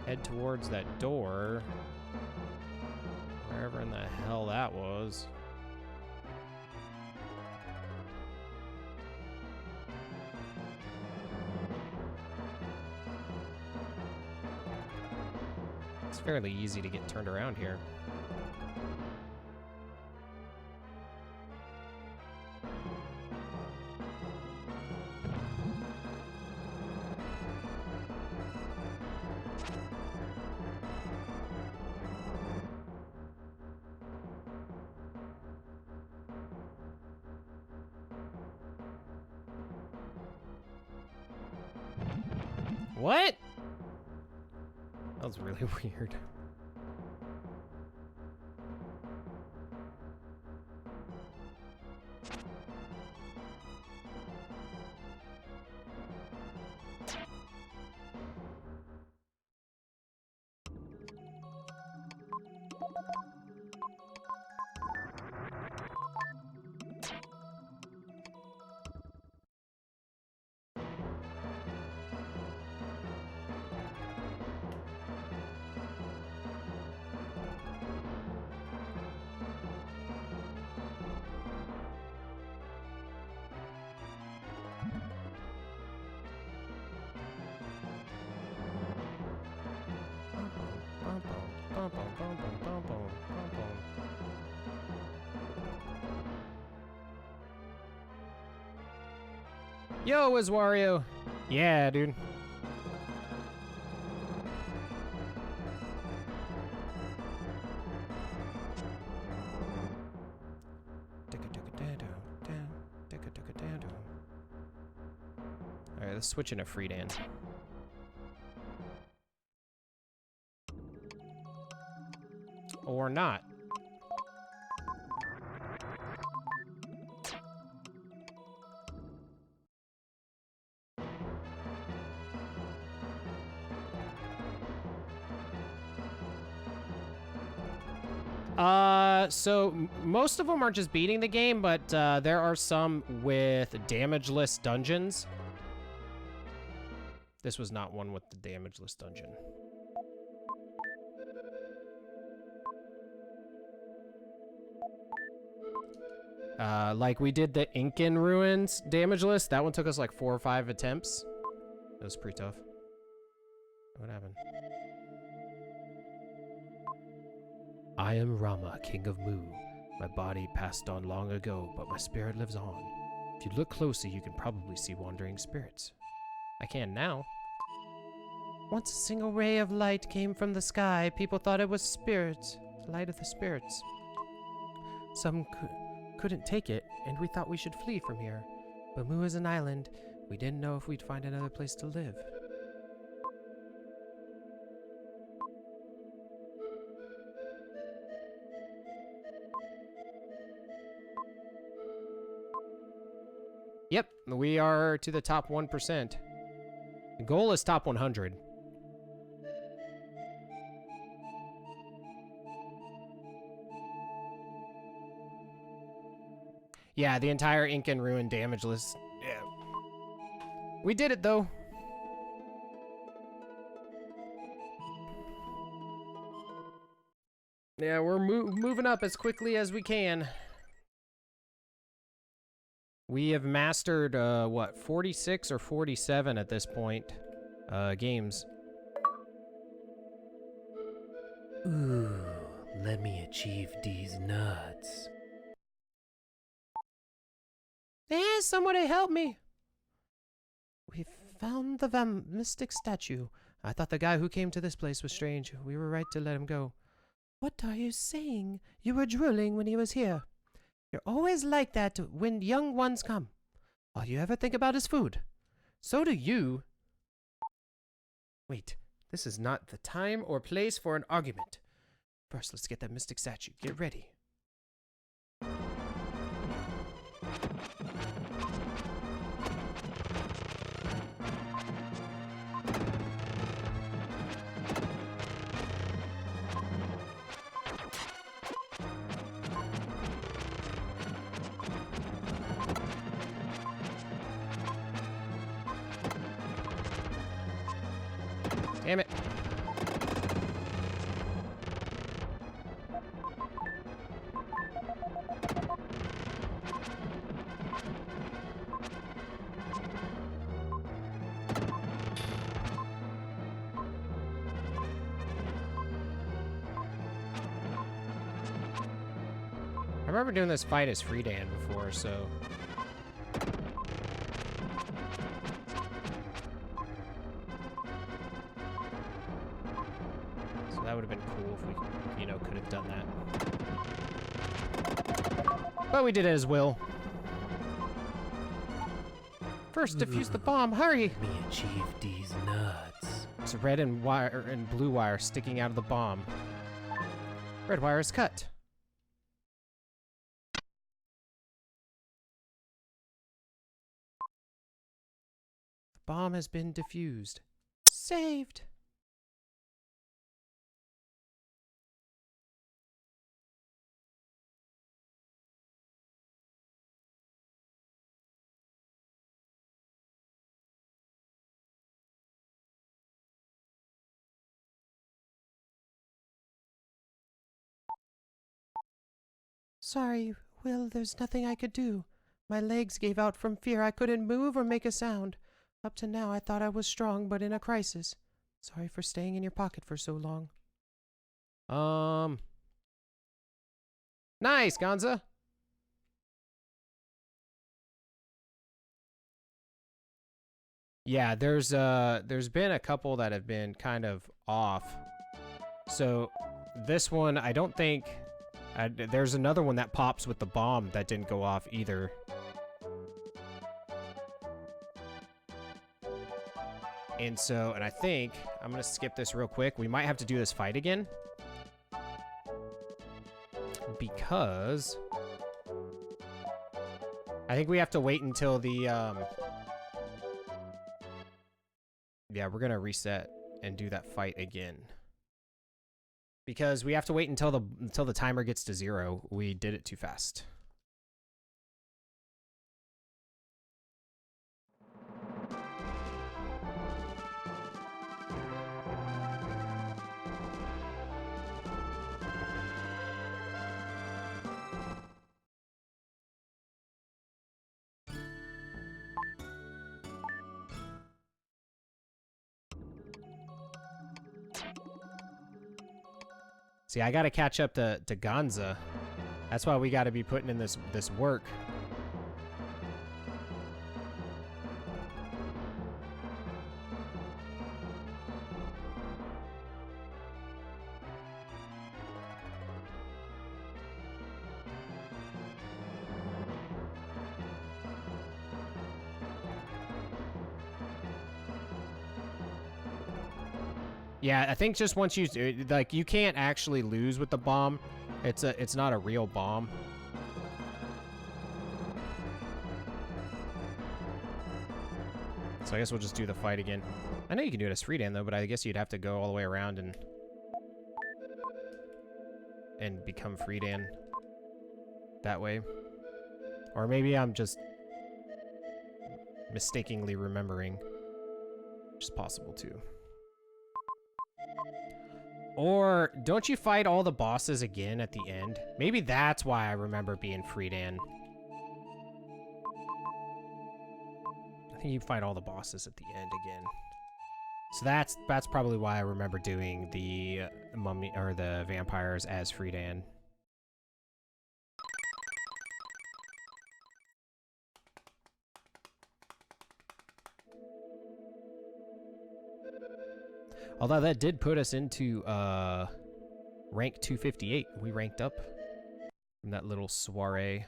head towards that door. Wherever in the hell that was. It's fairly easy to get turned around here. What? That was really weird. Yo, is Wario? Yeah, dude. Alright, let's switch into Friedan. Or not. So most of them are just beating the game, but there are some with damageless dungeons. This was not one with the damageless dungeon. Like we did the Incan Ruins damageless. That one took us like 4 or 5 attempts. It was pretty tough. What happened? I am Rama, king of Mu. My body passed on long ago, but my spirit lives on. If you look closely, you can probably see wandering spirits. I can now. Once a single ray of light came from the sky, people thought it was spirits, the light of the spirits. Some couldn't take it, and we thought we should flee from here. But Mu is an island. We didn't know if we'd find another place to live. Yep, we are to the top 1%. The goal is top 100. Yeah, the entire Ink and Ruin damage list. Yeah. We did it, though. Yeah, we're moving up as quickly as we can. We have mastered, what, 46 or 47 at this point, games. Ooh, let me achieve these nuts. Hey, somebody help me! We found the mystic statue. I thought the guy who came to this place was strange. We were right to let him go. What are you saying? You were drooling when he was here. You're always like that when young ones come. All you ever think about is food. So do you. Wait, this is not the time or place for an argument. First, let's get that mystic statue. Get ready. Damn it. I remember doing this fight as Friedan before, so... So that would have been cool if we, you know, could have done that. But we did it as Will. First, defuse the bomb, hurry! Let me achieve these nuts. There's a red and wire and blue wire sticking out of the bomb. Red wire is cut. The bomb has been defused. Saved! Sorry, Will, there's nothing I could do. My legs gave out from fear. I couldn't move or make a sound. Up to now, I thought I was strong, but in a crisis. Sorry for staying in your pocket for so long. Nice, Gonza. Yeah, there's been a couple that have been kind of off. So this one, I don't think... there's another one that pops with the bomb that didn't go off either. And so, and I think, I'm gonna skip this real quick. We might have to do this fight again. Because... I think we have to wait until the, yeah, we're gonna reset and do that fight again. Because we have to wait until the timer gets to 0. We did it too fast. See, I gotta catch up to Gonza. That's why we gotta be putting in this work. Yeah, I think just once you like, you can't actually lose with the bomb. It's not a real bomb. So I guess we'll just do the fight again. I know you can do it as Friedan though, but I guess you'd have to go all the way around and become Friedan that way. Or maybe I'm just mistakenly remembering. Which is possible too. Or don't you fight all the bosses again at the end? Maybe that's why I remember being Friedan. I think you fight all the bosses at the end again. So that's probably why I remember doing the mummy or the vampires as Friedan. Although that did put us into rank 258. We ranked up from that little soiree.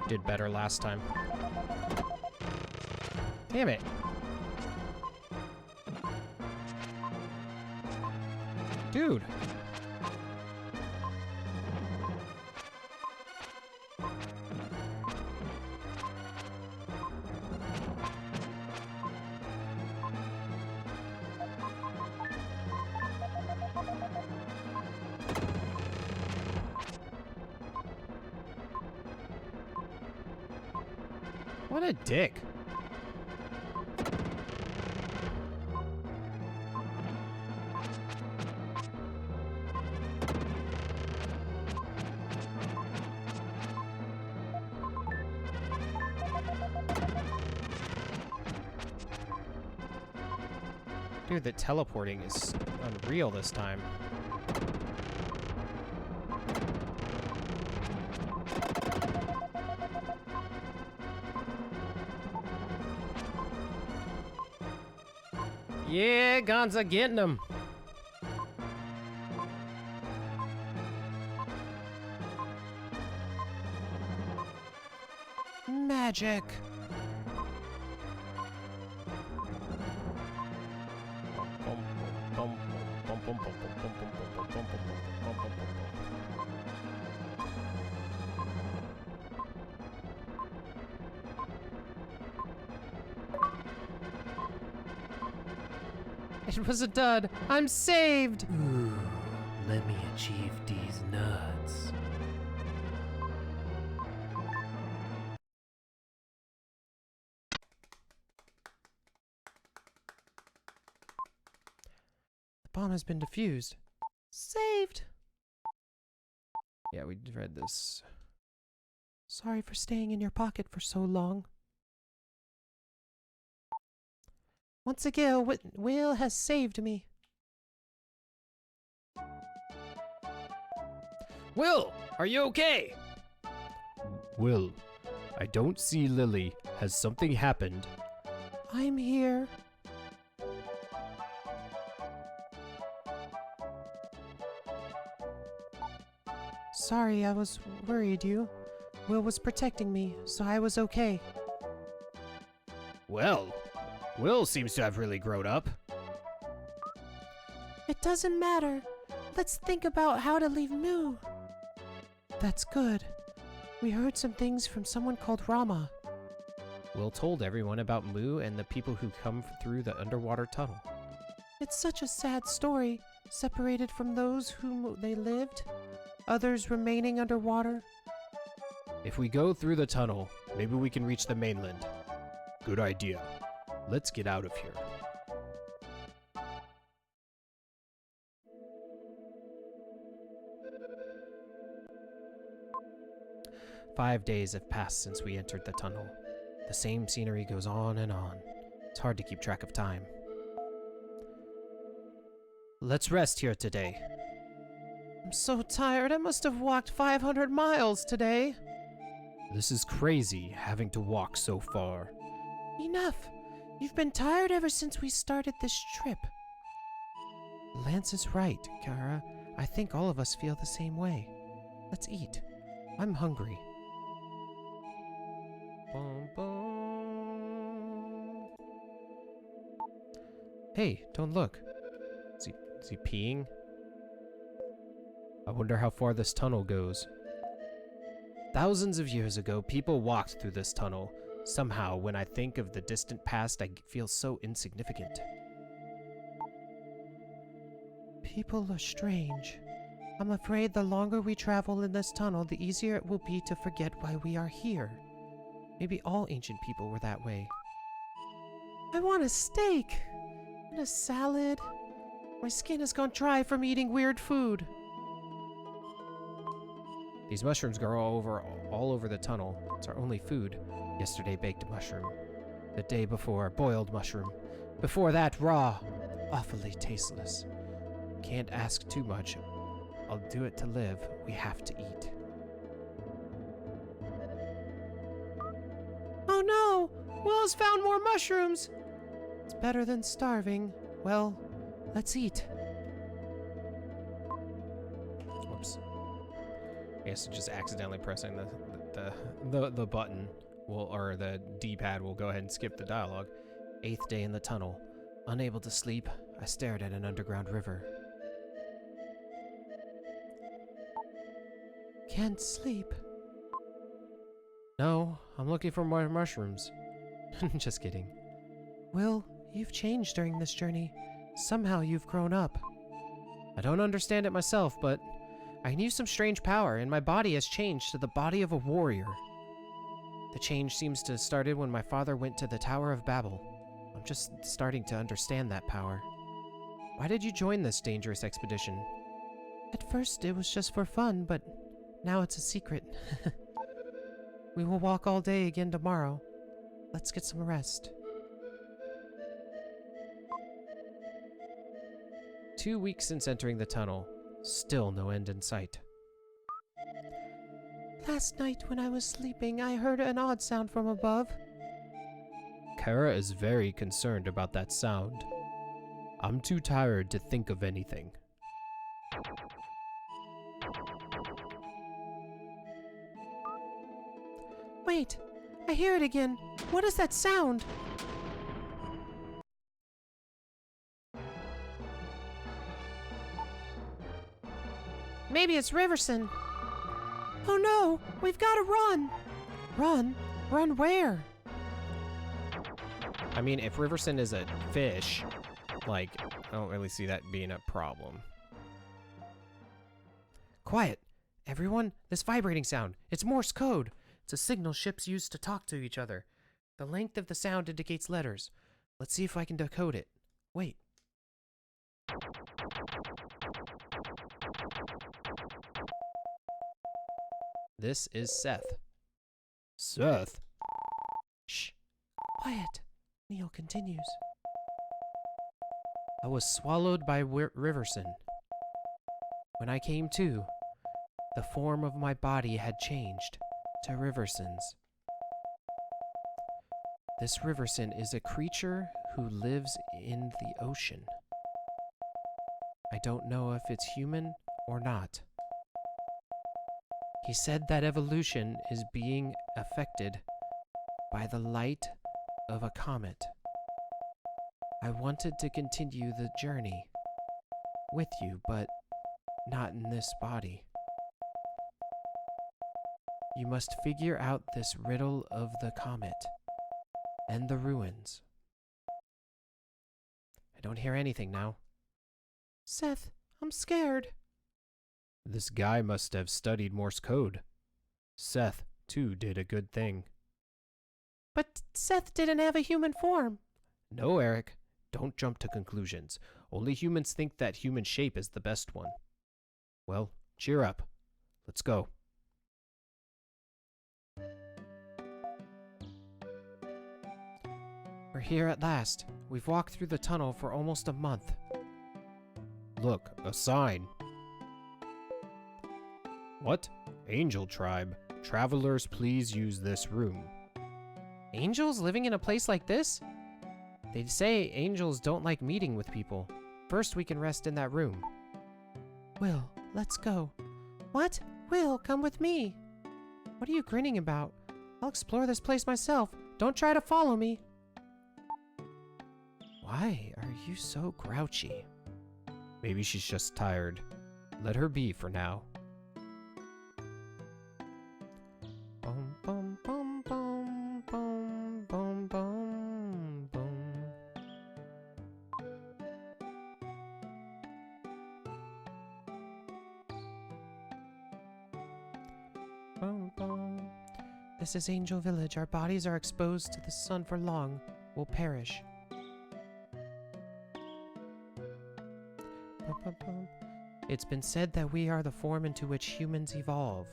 Did better last time. Damn it. Dude. What a dick. Dude, the teleporting is unreal this time. Yeah, Gonza getting him. Magic. It was a dud. I'm saved. Ooh, let me achieve these nuts. The bomb has been defused. Saved. Yeah, we read this. Sorry for staying in your pocket for so long. Once again, Will has saved me. Will, are you okay? Will, I don't see Lily. Has something happened? I'm here. sorry I was worried you. Will was protecting me, so I was okay. Well, Will seems to have really grown up. It doesn't matter. Let's think about how to leave Moo. That's good. We heard some things from someone called Rama. Will told everyone about Moo and the people who come through the underwater tunnel. It's such a sad story, separated from those whom they lived, others remaining underwater. If we go through the tunnel, maybe we can reach the mainland. Good idea. Let's get out of here. "5 days have passed since we entered the tunnel. The same scenery goes on and on. It's hard to keep track of time. Let's rest here today." I'm so tired. I must have walked 500 miles today. This is crazy, having to walk so far. Enough. You've been tired ever since we started this trip. Lance is right, Kara. I think all of us feel the same way. Let's eat. I'm hungry. Bum, bum. Hey, don't look. Is he peeing? I wonder how far this tunnel goes. Thousands of years ago, people walked through this tunnel. Somehow, when I think of the distant past, I feel so insignificant. People are strange. I'm afraid the longer we travel in this tunnel, the easier it will be to forget why we are here. Maybe all ancient people were that way. I want a steak and a salad. My skin has gone dry from eating weird food. These mushrooms grow all over the tunnel. It's our only food. Yesterday baked mushroom. The day before, boiled mushroom. Before that, raw. Awfully tasteless. Can't ask too much. I'll do it to live. We have to eat. Oh no! Will's found more mushrooms! It's better than starving. Well, let's eat. Whoops. I guess just accidentally pressing the button will, or the D-pad will go ahead and skip the dialogue. 8th day in the tunnel. Unable to sleep, I stared at an underground river. Can't sleep. No, I'm looking for more mushrooms. Just kidding. Will, you've changed during this journey. Somehow you've grown up. I don't understand it myself, but I can use some strange power, and my body has changed to the body of a warrior. The change seems to have started when my father went to the Tower of Babel. I'm just starting to understand that power. Why did you join this dangerous expedition? At first it was just for fun, but now it's a secret. We will walk all day again tomorrow. Let's get some rest. 2 weeks since entering the tunnel. Still no end in sight. Last night when I was sleeping, I heard an odd sound from above. Kara is very concerned about that sound. I'm too tired to think of anything. Wait, I hear it again. What is that sound? Maybe it's Riverson. Oh no, we've got to run. Run? Run where? I mean, if Riverson is a fish, like, I don't really see that being a problem. Quiet! Everyone, this vibrating sound. It's Morse code. It's a signal ships use to talk to each other. The length of the sound indicates letters. Let's see if I can decode it. Wait. This is Seth. Seth? Shh. Quiet. Neil continues. I was swallowed by Riverson. When I came to, the form of my body had changed to Riverson's. This Riverson is a creature who lives in the ocean. I don't know if it's human or not. He said that evolution is being affected by the light of a comet. I wanted to continue the journey with you, but not in this body. You must figure out this riddle of the comet and the ruins. I don't hear anything now. Seth, I'm scared. This guy must have studied Morse code. Seth, too, did a good thing. But Seth didn't have a human form. No, Eric. Don't jump to conclusions. Only humans think that human shape is the best one. Well, cheer up. Let's go. We're here at last. We've walked through the tunnel for almost a month. Look, a sign. What? Angel tribe. Travelers, please use this room. Angels living in a place like this? They say angels don't like meeting with people. First, we can rest in that room. Will, let's go. What? Will, come with me. What are you grinning about? I'll explore this place myself. Don't try to follow me. Why are you so grouchy? Maybe she's just tired. Let her be for now. Bum bum bum bum bum bum bum bum. Bum bum. This is Angel Village. Our bodies are exposed to the sun for long. We'll perish. Bum, bum, bum. It's been said that we are the form into which humans evolve.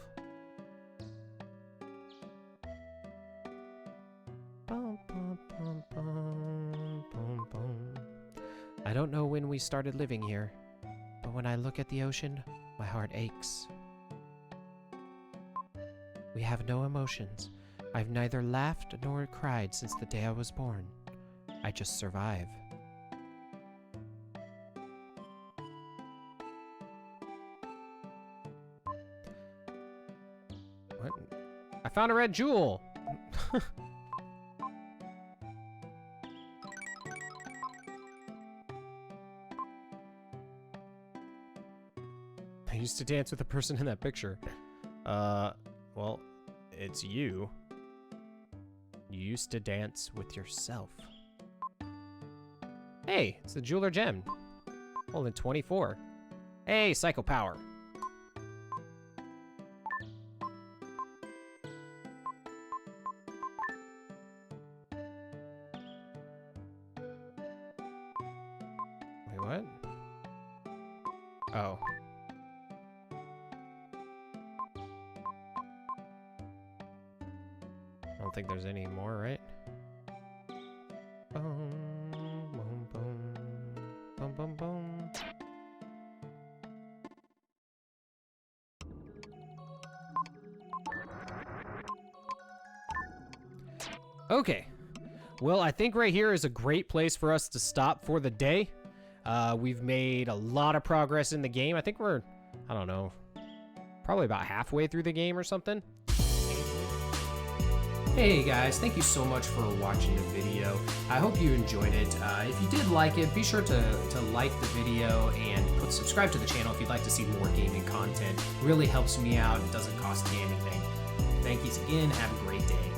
Bum, bum, bum, bum, bum, bum. I don't know when we started living here, but when I look at the ocean, my heart aches. We have no emotions. I've neither laughed nor cried since the day I was born. I just survive. What? I found a red jewel! I used to dance with the person in that picture. Well, it's you. You used to dance with yourself. Hey, it's the jeweler gem. Holding 24. Hey, psycho power. Wait, what? Oh. I don't think there's any more, right? Boom, boom, boom, boom, boom, boom. Okay. Well, I think right here is a great place for us to stop for the day. We've made a lot of progress in the game. I think we're, I don't know, probably about halfway through the game or something. Hey guys, thank you so much for watching the video. I hope you enjoyed it. If you did like it, be sure to like the video and subscribe to the channel if you'd like to see more gaming content. It really helps me out. It doesn't cost me anything. Thank you again. Have a great day.